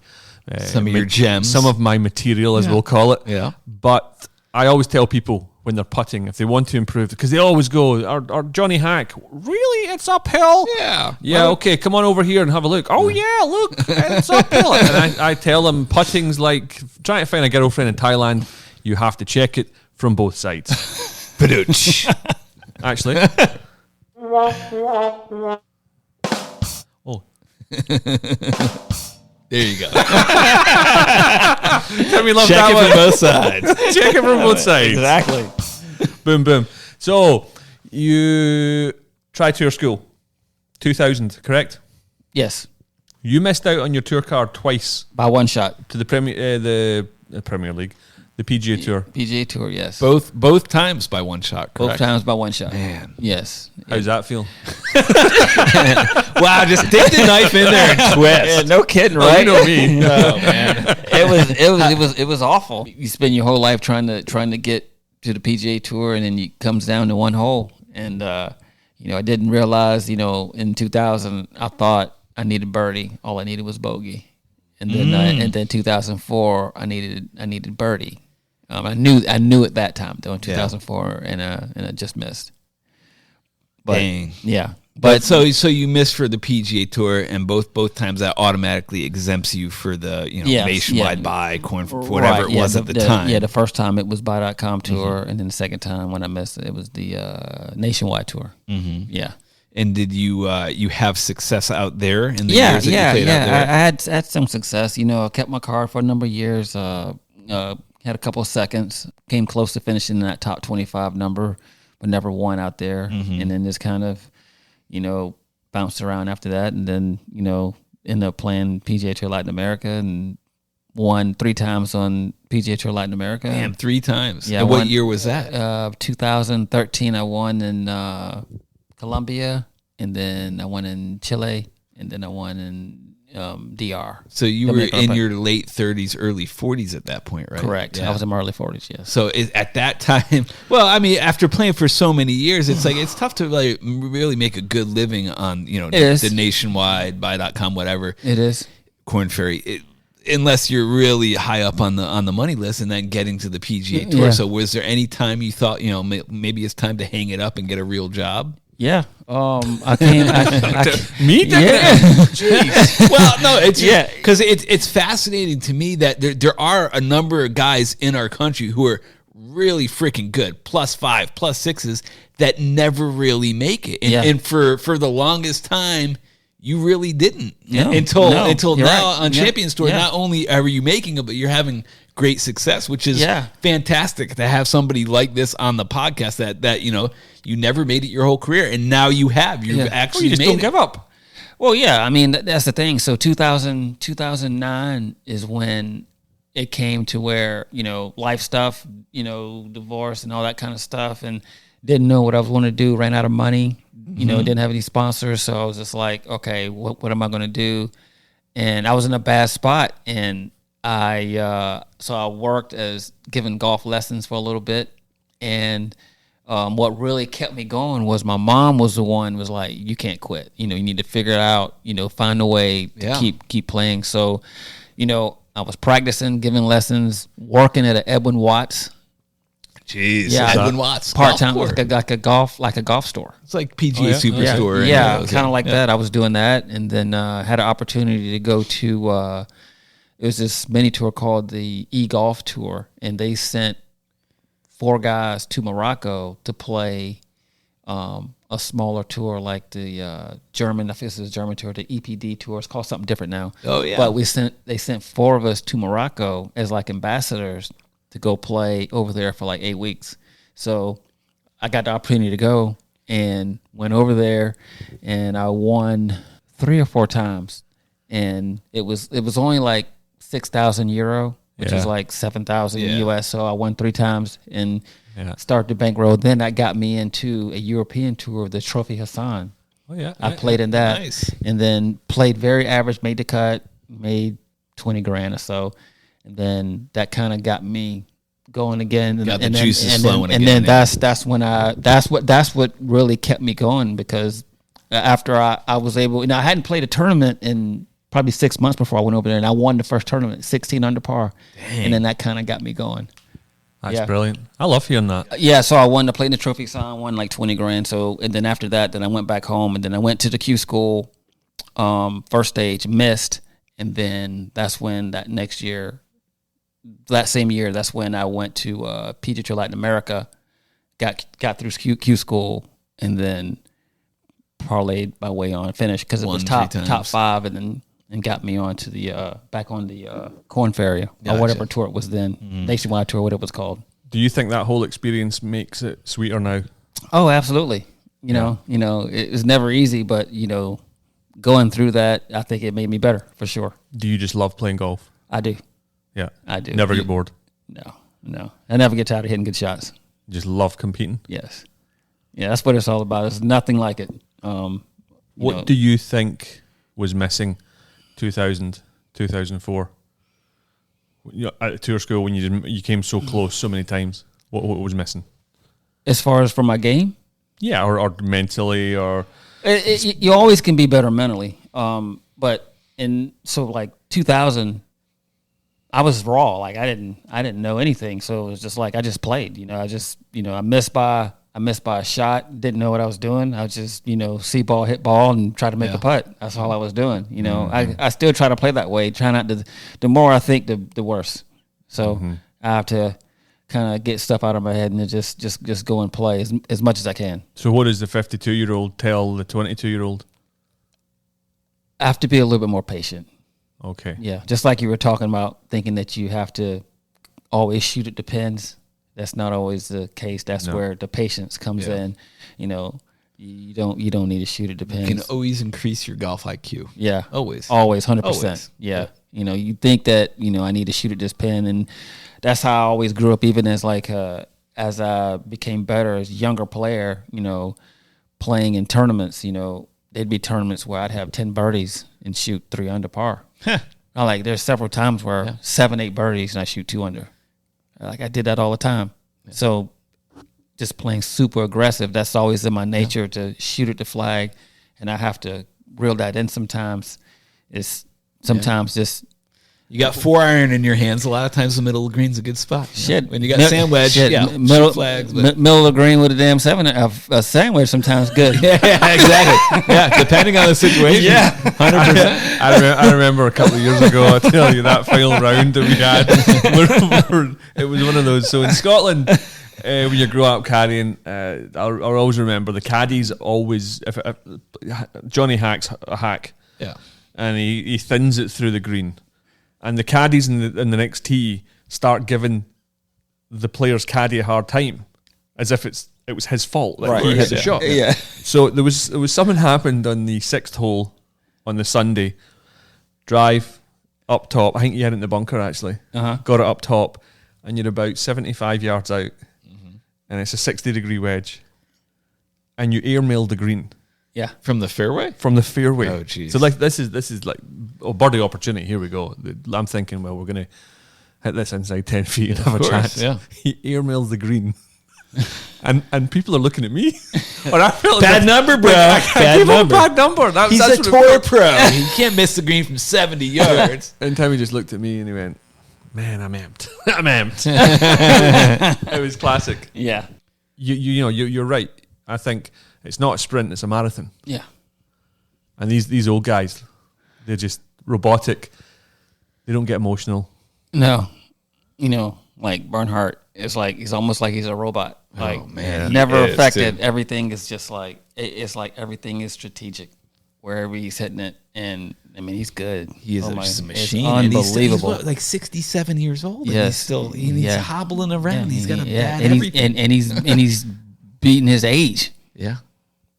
Some of your gems. some of my material, as we'll call it. Yeah. But I always tell people when they're putting, if they want to improve, because they always go, "Our Johnny Hack, really? It's uphill." Yeah. Yeah. Okay, come on over here and have a look. Oh yeah, look, it's uphill. And I tell them, putting's like trying to find a girlfriend in Thailand. You have to check it from both sides. Badooch. Actually. Oh. There you go. We love Check that it one. from both sides. Check it from both sides. Exactly. Boom, boom. So you tried tour school, 2000, correct? Yes. You missed out on your tour card twice By one shot. to the Premier League, the PGA Tour. PGA Tour, yes. Both times by one shot, Both correct? times by one shot. Man. Yes. How's that feel? Wow, just dig the knife in there and twist. Yeah, no kidding, Oh, right? you know me. Oh, man. It was awful. You spend your whole life trying to get to the PGA Tour, and then it comes down to one hole. And I didn't realize, in 2000, I thought I needed birdie. All I needed was bogey. And then 2004, I needed birdie. I knew at that time though in 2004, and I just missed. But, Dang. Yeah. But so you missed for the PGA Tour, and both times that automatically exempts you for the Yes, nationwide yeah. buy, corn for whatever Right, it was at the time. Yeah, the first time it was buy.com tour, and then the second time when I missed it was the nationwide tour. Mm-hmm. Yeah. And did you have success out there in the years that you played out there? I had some success. I kept my card for a number of years. had a couple of seconds, came close to finishing in that top 25 number, but never won out there. And then just kind of, bounced around after that. And then, ended up playing PGA Tour Latin America and won 3 times on PGA Tour Latin America. Man, 3 times. Yeah. And what year was that? 2013, I won in Colombia, and then I won in Chile, and then I won in DR. So you were in your late 30s, early 40s at that point, right? Correct. Yeah. I was in my early 40s, yes. So at that time, well, I mean, after playing for so many years, it's like it's tough to like really make a good living on the Nationwide, Buy.com, whatever. It is. Corn Ferry, unless you're really high up on the money list, and then getting to the PGA Tour. Yeah. So was there any time you thought maybe it's time to hang it up and get a real job? Yeah. I came. Me? Yeah. Jeez. Well, no, it's Yeah. because it's fascinating to me that there are a number of guys in our country who are really freaking good, +5, +6s, that never really make it, and for the longest time, you really didn't until now right. on Champions Tour. Not only are you making it, but you're having great success, which is fantastic to have somebody like this on the podcast that you never made it your whole career, and now you've actually you just made don't it. give up. Well, yeah. I mean, that's the thing. So 2009 is when it came to where life stuff, divorce and all that kind of stuff, and didn't know what I was going to do. Ran out of money. Didn't have any sponsors, so I was just like, okay, what am I going to do? And I was in a bad spot, and I worked as giving golf lessons for a little bit, and what really kept me going was my mom was the one was like, you can't quit. You need to figure it out. Find a way to keep playing. So, I was practicing, giving lessons, working at an Edwin Watts. Jeez, Edwin Watts, part-time, like a golf store. It's like PGA Superstore. Yeah, kind of like that. I was doing that, and then had an opportunity to go to. It was this mini tour called the E-Golf Tour, and they sent 4 guys to Morocco to play a smaller tour like the German. I think this is a German tour, the EPD tour. It's called something different now. Oh yeah, but they sent 4 of us to Morocco as like ambassadors to go play over there for like 8 weeks. So I got the opportunity to go and went over there, and I won 3 or 4 times, and it was only like 6,000 euro, which is like 7,000 US. So I won 3 times and started the bankroll. Then that got me into a European tour of the Trophy Hassan. Oh yeah, I played in that, and then played very average, made the cut, made 20 grand or so. And then that kind of got me going again. Got the juices flowing again. And then that's what really kept me going, because after I was able, I hadn't played a tournament in probably 6 months before I went over there, and I won the first tournament, 16 under par. Dang. And then that kind of got me going. That's brilliant. I love hearing that. Yeah, so I won the play in the trophy, so I won like 20 grand. So, and then after that, then I went back home, and then I went to the Q school, first stage, missed, and then that's when that same year, that's when I went to PGA Tour Latin America, got through Q school, and then parlayed my way on, finished because it was top 5, and got me on to the back on the Corn Ferry or whatever tour it was then, Nationwide Tour, what it was called. Do you think that whole experience makes it sweeter now? Oh, absolutely. You know, it was never easy, but going through that, I think it made me better for sure. Do you just love playing golf? I do. Yeah, I do. Never get bored? No. I never get tired of hitting good shots. Just love competing? Yes. Yeah, that's what it's all about. It's nothing like it. What do you think was missing 2000, 2004? At tour school, when you came so close so many times, what was missing? As far as for my game? Yeah, or mentally, or... You always can be better mentally. But like 2000... I was raw. Like I didn't know anything. So it was just like, I just played, I missed by a shot. Didn't know what I was doing. I was just, see ball, hit ball, and try to make a putt. That's all I was doing. I still try to play that way. Try not to, the more I think, the worse. So I have to kind of get stuff out of my head and just go and play as much as I can. So what does the 52-year-old tell the 22-year-old? I have to be a little bit more patient. Okay. Yeah, just like you were talking about, thinking that you have to always shoot at the pins. That's not always the case. That's where the patience comes in. You know, you don't need to shoot at the pins. You can always increase your golf IQ. Yeah, always, 100%. Yeah, you know, you think that I need to shoot at this pin, and that's how I always grew up. Even as as I became better as a younger player, you know, playing in tournaments, you know, there'd be tournaments where I'd have 10 birdies and shoot 3 under par. There's several times where 7, 8 birdies and I shoot 2 under. Like I did that all the time. Yeah. So just playing super aggressive, that's always in my nature to shoot at the flag, and I have to reel that in sometimes. It's sometimes just... You got 4 iron in your hands. A lot of times the middle of the green's a good spot. Shit. When you got sand wedge, middle flags. Middle of the green with a damn 7, a sand wedge sometimes good. Yeah, exactly. Yeah, depending on the situation. Yeah, 100%. I remember a couple of years ago, I tell you, that final round that we had, it was one of those. So in Scotland, when you grow up caddying, I'll always remember the caddies always, if Johnny hacks a hack, and he thins it through the green. And the caddies in the next tee start giving the player's caddy a hard time, as if it was his fault that he hit the shot. Yeah. So there was something happened on the 6th hole on the Sunday. Drive up top. I think you had it in the bunker actually. Got it up top, and you're about 75 yards out, and it's a 60-degree wedge, and you airmail the green. Yeah, from the fairway. From the fairway. Oh, jeez. So like this is like birdie opportunity. Here we go. I'm thinking, well, we're gonna hit this inside 10 feet and have a chance. Yeah. He airmails the green, and people are looking at me. Or I felt bad number, bro. Bad number. He's a tour pro. He can't miss the green from 70 yards. And Timmy just looked at me and he went, "Man, I'm amped. I'm amped." It was classic. Yeah. You're right. I think. It's not a sprint, it's a marathon. Yeah. And these old guys, they're just robotic. They don't get emotional. No. You know, like Bernhardt is like, he's almost like he's a robot. Like, man, never affected. Too. Everything is just like, it's like everything is strategic wherever he's hitting it. And I mean, he's good. He is just a machine. Unbelievable. He's like 67 years old. Yes. And he's still he's hobbling around. He's got a bad and everything. He's beating his age. Yeah.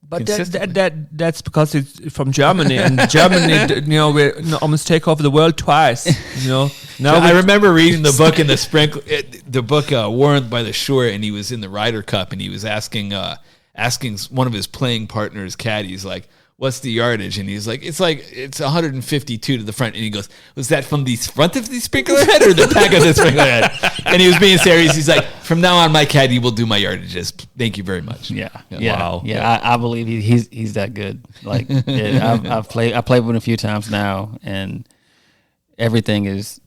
But that's because it's from Germany, and Germany, we almost take over the world twice. Now I remember reading the book in the book Warrant by the Shore, and he was in the Ryder Cup, and he was asking one of his playing partners, caddies, like, "What's the yardage?" And he's like, it's 152 to the front. And he goes, "Was that from the front of the sprinkler head or the back of the sprinkler head?" And he was being serious. He's like, "From now on, my caddy will do my yardages. Thank you very much." Yeah. Wow. Yeah. I believe he's that good. Like I played with him a few times now, and everything is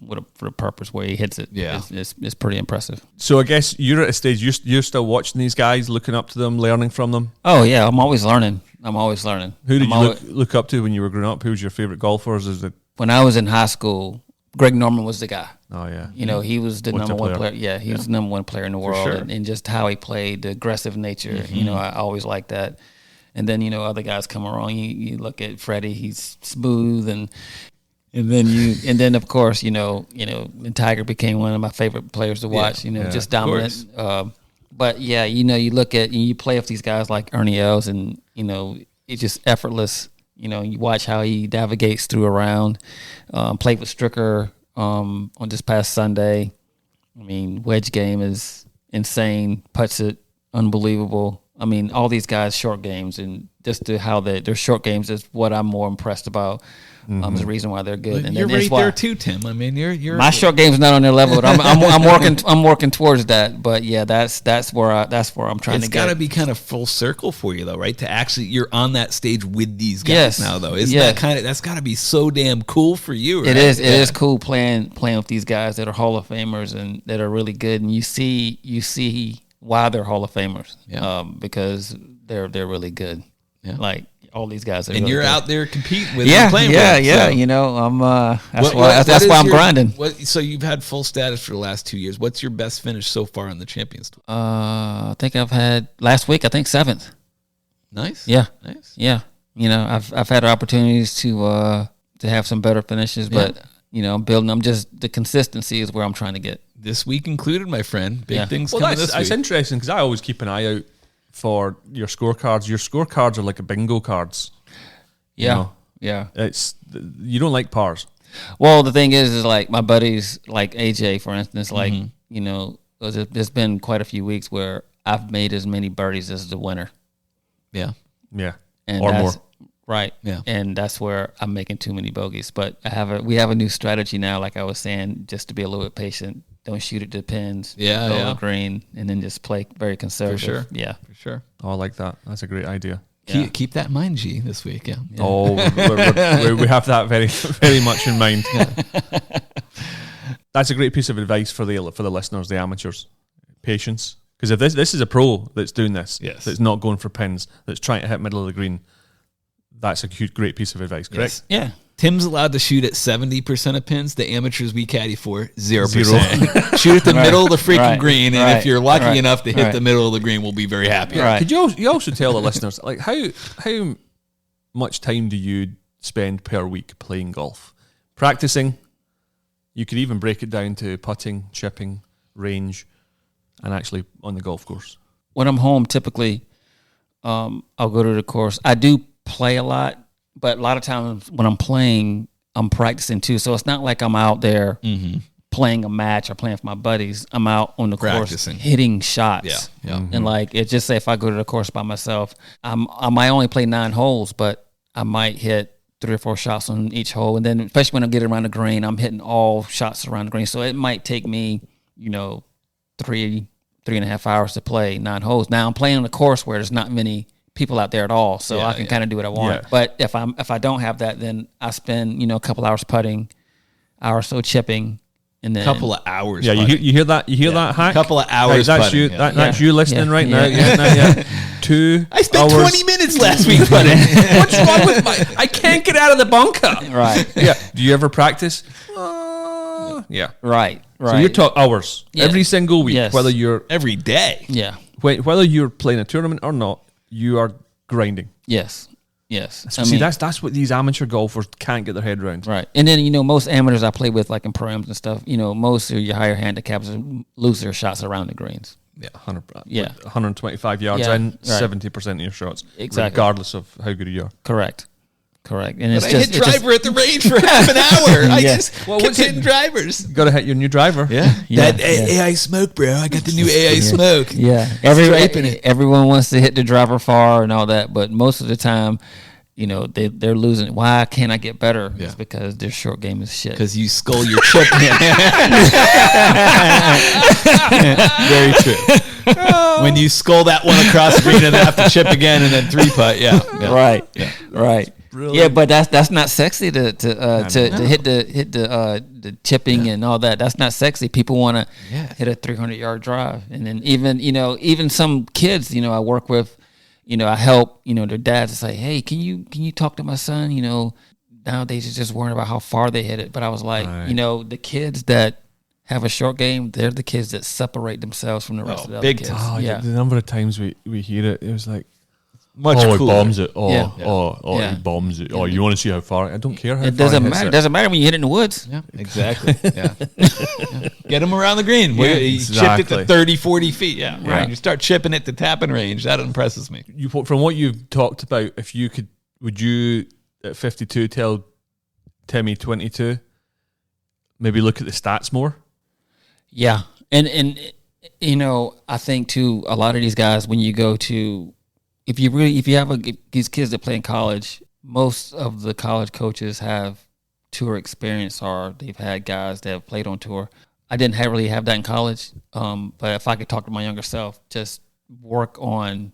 for the purpose where he hits it. Yeah. It's pretty impressive. So I guess you're at a stage you're still watching these guys, looking up to them, learning from them. Oh yeah, I'm always learning. Who did you look up to when you were growing up? Who was your favorite golfers? When I was in high school, Greg Norman was the guy. Oh yeah. He was the number one player. Yeah, he was the number one player in the world, sure. and just how he played, the aggressive nature. I always liked that. And then other guys come along. You look at Freddie, he's smooth, and then of course and Tiger became one of my favorite players to watch. Just dominant. But yeah, you look at you play with these guys like Ernie Els, and it's just effortless. You watch how he navigates through a round. Played with Stricker on this past Sunday. I mean, wedge game is insane. Putts it unbelievable. I mean, all these guys short games, and just how their short games is what I'm more impressed about. Is the reason why they're good. And you're right there too, Tim. I mean, you're my short game's not on their level. But I'm working towards that. But yeah, that's where I'm trying to get. It's got to be kind of full circle for you though, right? To actually you're on that stage with these guys now though. Isn't that that's got to be so damn cool for you, right? It is. It is cool playing with these guys that are Hall of Famers and that are really good, and you see why they're Hall of Famers. Because they're really good. Yeah. Like all these guys are. And really you're good. out there competing with them, playing with them. So. I'm that's why I'm grinding. So you've had full status for the last 2 years. What's your best finish so far on the Champions Tour? I think I've had last week. I think 7th. Nice. Yeah. Nice. Yeah. I've had opportunities to have some better finishes, but I'm building. I'm just the consistency is where I'm trying to get. This week included, my friend. Big things Well, coming this week. That's interesting because I always keep an eye out for your scorecards. Your scorecards are like a bingo cards. Yeah, yeah. You don't like pars. Well, the thing is like my buddies, like AJ, for instance, like there's been quite a few weeks where I've made as many birdies as the winner. Yeah, and or more. Right. Yeah. And that's where I'm making too many bogeys. But we have a new strategy now, like I was saying, just to be a little bit patient. Don't shoot it to the pins. Yeah, go the green, and then just play very conservative. For sure. Yeah. For sure. Oh, I like that. That's a great idea. Keep that in mind, G, this week. Yeah. Oh, we have that very, very much in mind. That's a great piece of advice for the listeners, the amateurs. Patience. Because if this is a pro that's doing this, that's not going for pins, that's trying to hit middle of the green, that's a great piece of advice, correct? Yes. Yeah. Tim's allowed to shoot at 70% of pins. The amateurs we caddy for, 0%. Shoot at the middle of the freaking green, and if you're lucky enough to hit the middle of the green, we'll be very happy. Right. Could you also tell the listeners, like, how much time do you spend per week playing golf? Practicing? You could even break it down to putting, chipping, range, and actually on the golf course. When I'm home, typically, I'll go to the course. I do play a lot, but a lot of times when I'm playing, I'm practicing too. So it's not like I'm out there playing a match or playing for my buddies. I'm out on the course hitting shots. Yeah. And like it just say if I go to the course by myself, I might only play 9 holes, but I might hit 3 or 4 shots on each hole. And then especially when I get around the green, I'm hitting all shots around the green. So it might take me, 3.5 hours to play 9 holes. Now I'm playing on a course where there's not many people out there at all, so I can kind of do what I want. Yeah. But if I don't have that, then I spend a couple hours putting, hour or so chipping, and then couple of hours. Yeah, you hear that? You hear that hack? Couple of hours. That's putting, you. That's you listening right now. Yeah. 2 I spent hours. 20 minutes last week putting. What's wrong with I can't get out of the bunker. Right. Yeah. Do you ever practice? Yeah. Right. So you're talking hours every single week, Yes. whether you're Every day. Yeah. whether you're playing a tournament or not, you are grinding. Yes. So that's what these amateur golfers can't get their head around. Right. And then, most amateurs I play with, like in pro-ams and stuff, most of your higher handicaps lose their shots around the greens. Yeah, 100. Yeah. 125 yards in, 70% of your shots, Exactly. regardless of how good you are. Correct. And it's I just hit driver at the range for half an hour. I just Well, kept what's it- hitting drivers. You got to hit your new driver. Yeah. That AI smoke, bro. I got the new AI smoke. Yeah, everyone wants to hit the driver far and all that, but most of the time, they're losing. Why can't I get better? Yeah. It's because their short game is shit. Because you skull your chip. Very true. When you skull that one across the green and then have to chip again and then 3-putt, Right. Brilliant. Yeah, but that's not sexy to hit the chipping and all that. That's not sexy. People want to hit a 300-yard drive, and then even some kids I work with, I help their dads to say, hey, can you talk to my son? Nowadays it's just worrying about how far they hit it. But I was like, the kids that have a short game, they're the kids that separate themselves from the rest of the other big kids. time. Oh, Yeah. The number of times we hear it, it was like, Much he cooler. bombs it. Yeah. He bombs it. Oh, you want to see how far? I don't care how It far doesn't he hits matter. it. It doesn't matter when you hit it in the woods. Yeah, exactly. Yeah. Get them around the green. Yeah, You chipped exactly. it to 30, 40 feet. Yeah, Yeah. right. You start chipping it to tapping range. That impresses me. From what you've talked about, would you at 52 tell Timmy 22 maybe look at the stats more? Yeah, and I think too, a lot of these guys, when you go to, if you have these kids that play in college, most of the college coaches have tour experience, or they've had guys that have played on tour. I didn't really have that in college, but if I could talk to my younger self, just work on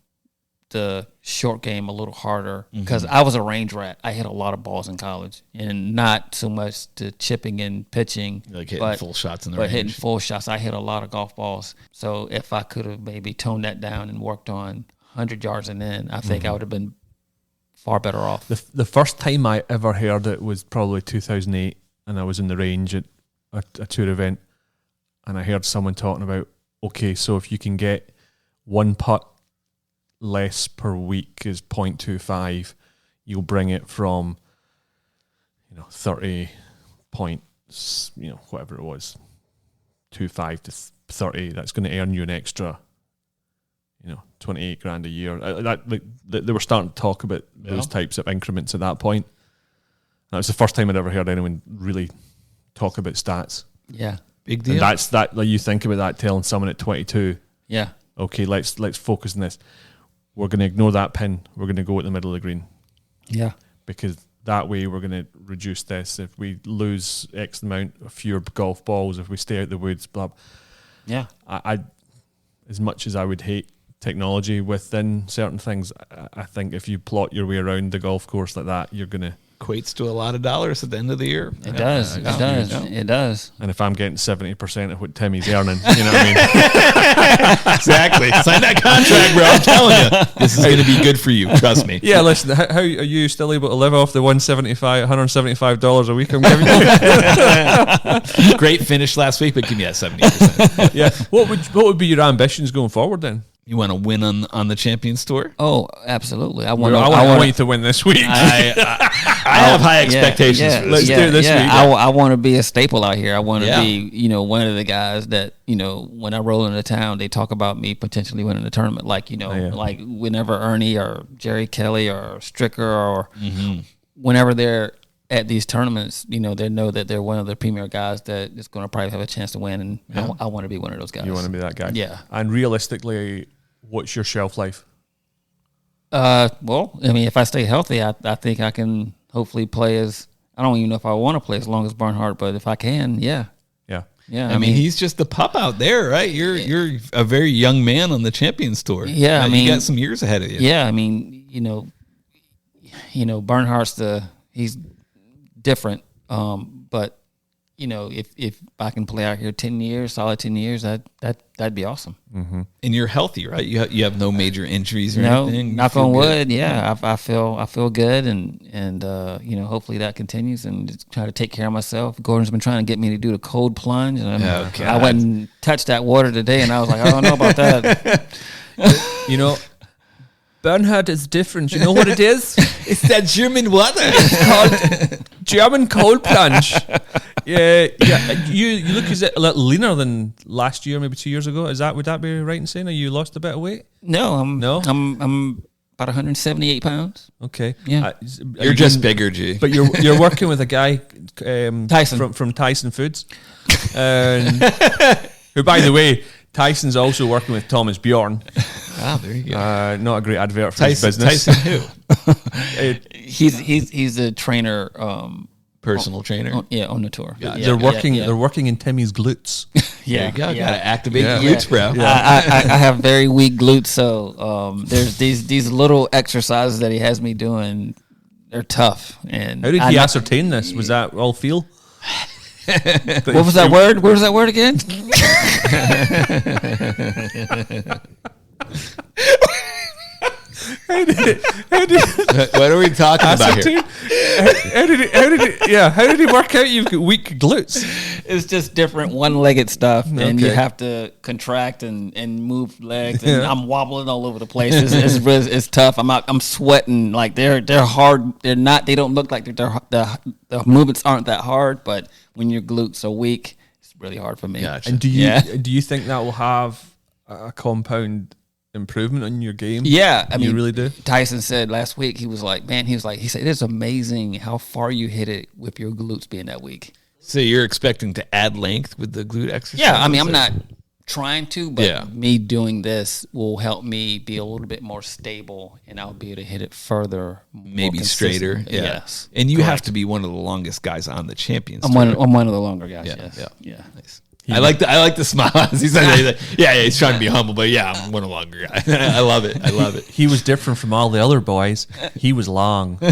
the short game a little harder, because I was a range rat. I hit a lot of balls in college, and not so much to chipping and pitching, Like hitting full shots in the range. hitting full shots. I hit a lot of golf balls. So if I could have maybe toned that down and worked on 100 yards and in, I think I would have been far better off. The first time I ever heard it was probably 2008, and I was in the range at a tour event, and I heard someone talking about, okay, so if you can get 1 putt less per week is 0.25, you'll bring it from 30.6 whatever it was, 25 to 30, that's going to earn you an extra, 28 grand a year. They were starting to talk about those types of increments at that point. That was the first time I'd ever heard anyone really talk about stats. Yeah, big deal. And that's that. Like, you think about that, telling someone at 22, yeah, okay, let's focus on this. We're going to ignore that pin. We're going to go at the middle of the green. yeah, Because that way we're going to reduce this. If we lose X amount of fewer golf balls, if we stay out the woods, blah. yeah. I as much as I would hate technology within certain things, I think if you plot your way around the golf course like that, you're going to... Equates to a lot of dollars at the end of the year. It does. It does. It does. And if I'm getting 70% of what Timmy's earning, you know what I mean? Exactly. Sign that contract, bro. I'm telling you, this is going to be good for you. Trust me. Yeah, listen, how are you still able to live off the $175 a week I'm giving you? Great finish last week, but give me that 70%. Yeah. What would be your ambitions going forward then? You want to win on the Champions Tour? Oh, absolutely. I I want you to win this week. I have high expectations for this. Let's do it this week. I want to be a staple out here. I want to be, one of the guys that, when I roll into town, they talk about me potentially winning the tournament. Like, like whenever Ernie or Jerry Kelly or Stricker or whenever they're at these tournaments, they know that they're one of the premier guys that is going to probably have a chance to win. And I want to be one of those guys. You want to be that guy? Yeah. And realistically, what's your shelf life? Well, I mean, if I stay healthy, I think I can hopefully play I don't even know if I want to play as long as Bernhardt, but if I can, yeah. Yeah. Yeah. I mean, he's just the pup out there, right? You're a very young man on the Champions Tour. Yeah. You got some years ahead of you. Yeah. I mean, Bernhardt's he's different. But if I can play out here 10 years, solid 10 years, that'd be awesome. Mm-hmm. And you're healthy, right? You have no major injuries or no, anything. Knock on wood. Yeah, I feel good, and hopefully that continues, and just try to take care of myself. Gordon's been trying to get me to do the cold plunge, and I went and touched that water today, and I was like, I don't know about that. Bernhard is different. You know what it is? It's that German water. It's called German cold plunge. Yeah. You look a little leaner than last year, maybe 2 years ago. Would that be right in saying? Have you lost a bit of weight? No, I'm about 178 pounds. Okay. Yeah. You're just bigger, G. But you're working with a guy Tyson from Tyson Foods, who, by the way, Tyson's also working with Thomas Bjorn. Ah, there you go. Not a great advert for his business. Tyson who? He's a trainer, personal trainer. On the tour. Yeah, they're working in Timmy's glutes. There you go. Got to activate the glutes, bro. Yeah. I have very weak glutes, so there's these little exercises that he has me doing. They're tough. And how did he ascertain this? Was that all feel? What was that word? Where was that word again? What are we talking about here? How did he work out you've got weak glutes? It's just different one-legged stuff, and you have to contract and move legs, and I'm wobbling all over the place. It's tough. I'm sweating. Like they're hard. They don't look like the movements aren't that hard, but when your glutes are weak, it's really hard for me. Gotcha. And do you think that will have a compound improvement on your game? Yeah, I mean, you really do. Tyson said last week, he said it's amazing how far you hit it with your glutes being that weak. So you're expecting to add length with the glute exercise? Yeah, I mean, I'm not trying to, but me doing this will help me be a little bit more stable, and I'll be able to hit it further, maybe straighter. Yeah. Yes, and you have to be one of the longest guys on the Champions Tour. I'm one of the longer guys. Yeah. Nice. I like the smile as he said that. He's trying to be humble, but I'm one of the longer guy. I love it. He was different from all the other boys. He was long. Too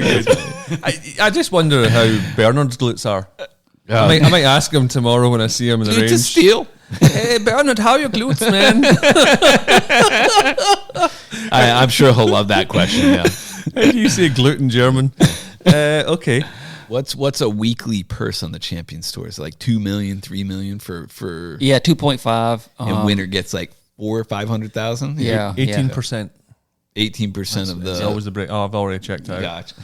good. I just wonder how Bernard's glutes are. I might ask him tomorrow when I see him in the range. To steal? Hey Bernard, how are your glutes, man? I'm sure he'll love that question. Yeah. How do you say glute in German? Okay. What's a weekly purse on the Champions Tour? Is it like 2 million, 3 million for 2.5, and winner gets like 400,000 or 500,000? Yeah, 18%. 18% of the. It's always the break. Oh, I've already checked out. Gotcha.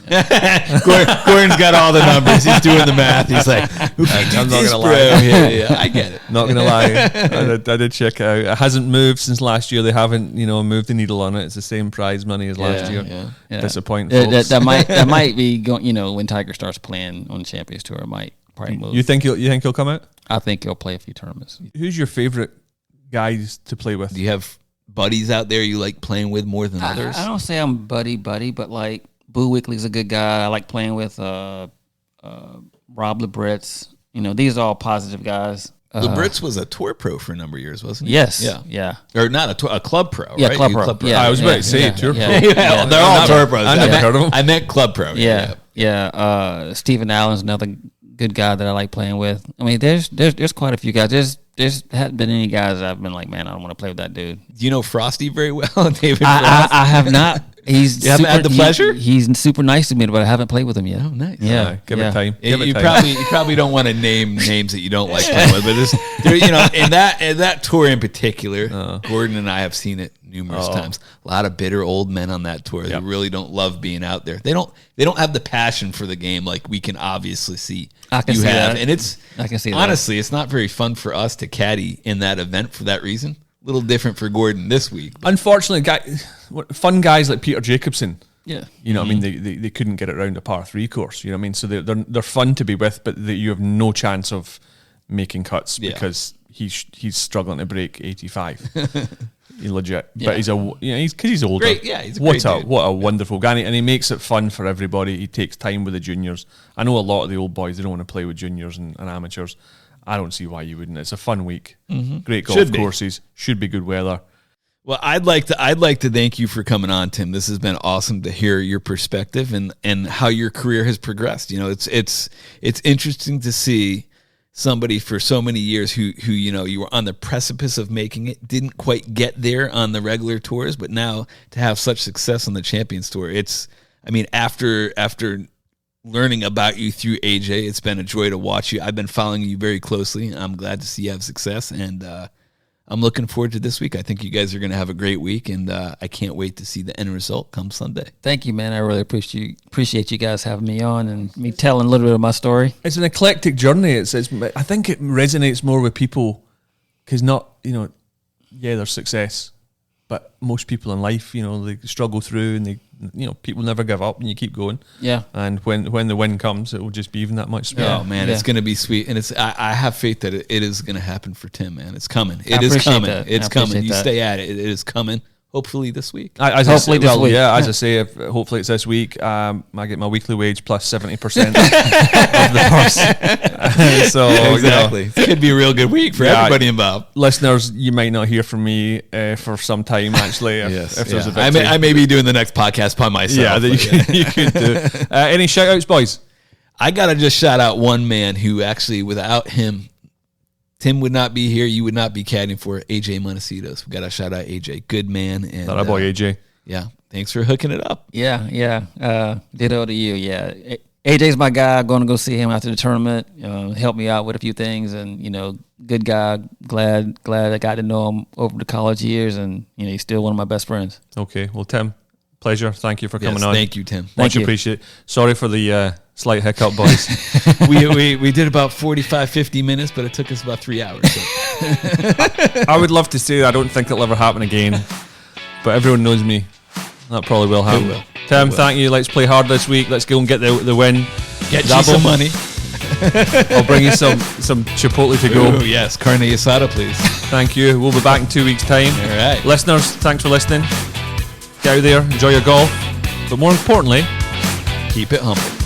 Gordon's got all the numbers. He's doing the math. He's like, I'm not gonna lie. Yeah, I get it. Not gonna lie, I did check it out. It hasn't moved since last year. They haven't, moved the needle on it. It's the same prize money as last year. Yeah. Disappointing. That might be going. When Tiger starts playing on the Champions Tour, it might probably move. You think he'll come out? I think he'll play a few tournaments. Who's your favorite guys to play with? Do you have buddies out there you like playing with more than others? I don't say I'm buddy, but like Boo Wickley's a good guy. I like playing with Rob Labritz. These are all positive guys. Labritz was a tour pro for a number of years, wasn't he? Yes. Yeah. Or not a club pro, yeah, right? Club pro. Yeah, I was about to say tour pro. Yeah, they're all tour pros. I never heard of them. I meant club pro. Yeah. Stephen Allen's another good guy that I like playing with. I mean, there's quite a few guys. There's hadn't been any guys that I've been like, man, I don't want to play with that dude. Do you know Frosty very well, David? I have not. You haven't had the pleasure? He's super nice to me, but I haven't played with him yet. Oh, nice. Yeah, give it time. You probably don't want to name names that you don't like playing with, but in that tour in particular, Gordon and I have seen it numerous times. A lot of bitter old men on that tour. They really don't love being out there. They don't have the passion for the game like we can obviously see. I can see that. And I can see honestly, it's not very fun for us to caddy in that event for that reason. A little different for Gordon this week. Unfortunately, fun guys like Peter Jacobson. Yeah. I mean, they couldn't get it around a par 3 course. You know what I mean? So they're fun to be with, but you have no chance of making cuts because he's struggling to break 85. He's legit, but he's older. Great, he's a great dude. What a wonderful guy, and he makes it fun for everybody. He takes time with the juniors. I know a lot of the old boys, they don't want to play with juniors and amateurs. I don't see why you wouldn't. It's a fun week. Great golf courses. Should be good weather. Well, I'd like to thank you for coming on, Tim. This has been awesome to hear your perspective and how your career has progressed. It's interesting to see somebody for so many years who you were on the precipice of making it, didn't quite get there on the regular tours, but now to have such success on the Champions Tour. After learning about you through AJ, it's been a joy to watch you. I've been following you very closely. I'm glad to see you have success, and I'm looking forward to this week. I think you guys are going to have a great week, and I can't wait to see the end result come Sunday. Thank you, man. I really appreciate you guys having me on and me telling a little bit of my story. It's an eclectic journey. I think it resonates more with people because there's success, but most people in life, they struggle through and they, people never give up and you keep going. Yeah. And when the win comes, it will just be even that much sweeter. Oh man, it's going to be sweet, and I have faith that it is going to happen for Tim. Man, it's coming. It is coming. It's coming. You stay at it. It is coming. Hopefully this week. As I say, hopefully it's this week. I get my weekly wage plus 70% of the purse. So exactly, it could be a real good week for everybody involved. Listeners, you might not hear from me for some time. Actually, if there's a victory. I may be doing the next podcast by myself. Yeah, you could do. Any shout outs, boys? I gotta just shout out one man who actually, without him, Tim would not be here. You would not be caddying for AJ Montecitos. We got to shout out AJ. Good man. And that boy AJ. Yeah. Thanks for hooking it up. Yeah. Ditto to you. Yeah. AJ's my guy. I'm going to go see him after the tournament. Help me out with a few things. And, good guy. Glad I got to know him over the college years. And, he's still one of my best friends. Okay. Well, Tim, pleasure. Thank you for coming on. Thank you, Tim. Much appreciated. Sorry for the slight hiccup, boys. we did about 45, 50 minutes, but it took us about 3 hours. So. I would love to say I don't think it'll ever happen again, but everyone knows me. That probably will happen. It will. Tim, thank you. Let's play hard this week. Let's go and get the win. Get Zabbo. You some money. I'll bring you some Chipotle to go. Ooh, yes, carne asada, please. Thank you. We'll be back in 2 weeks' time. All right. Listeners, thanks for listening. Get out there, enjoy your golf, but more importantly, keep it humble.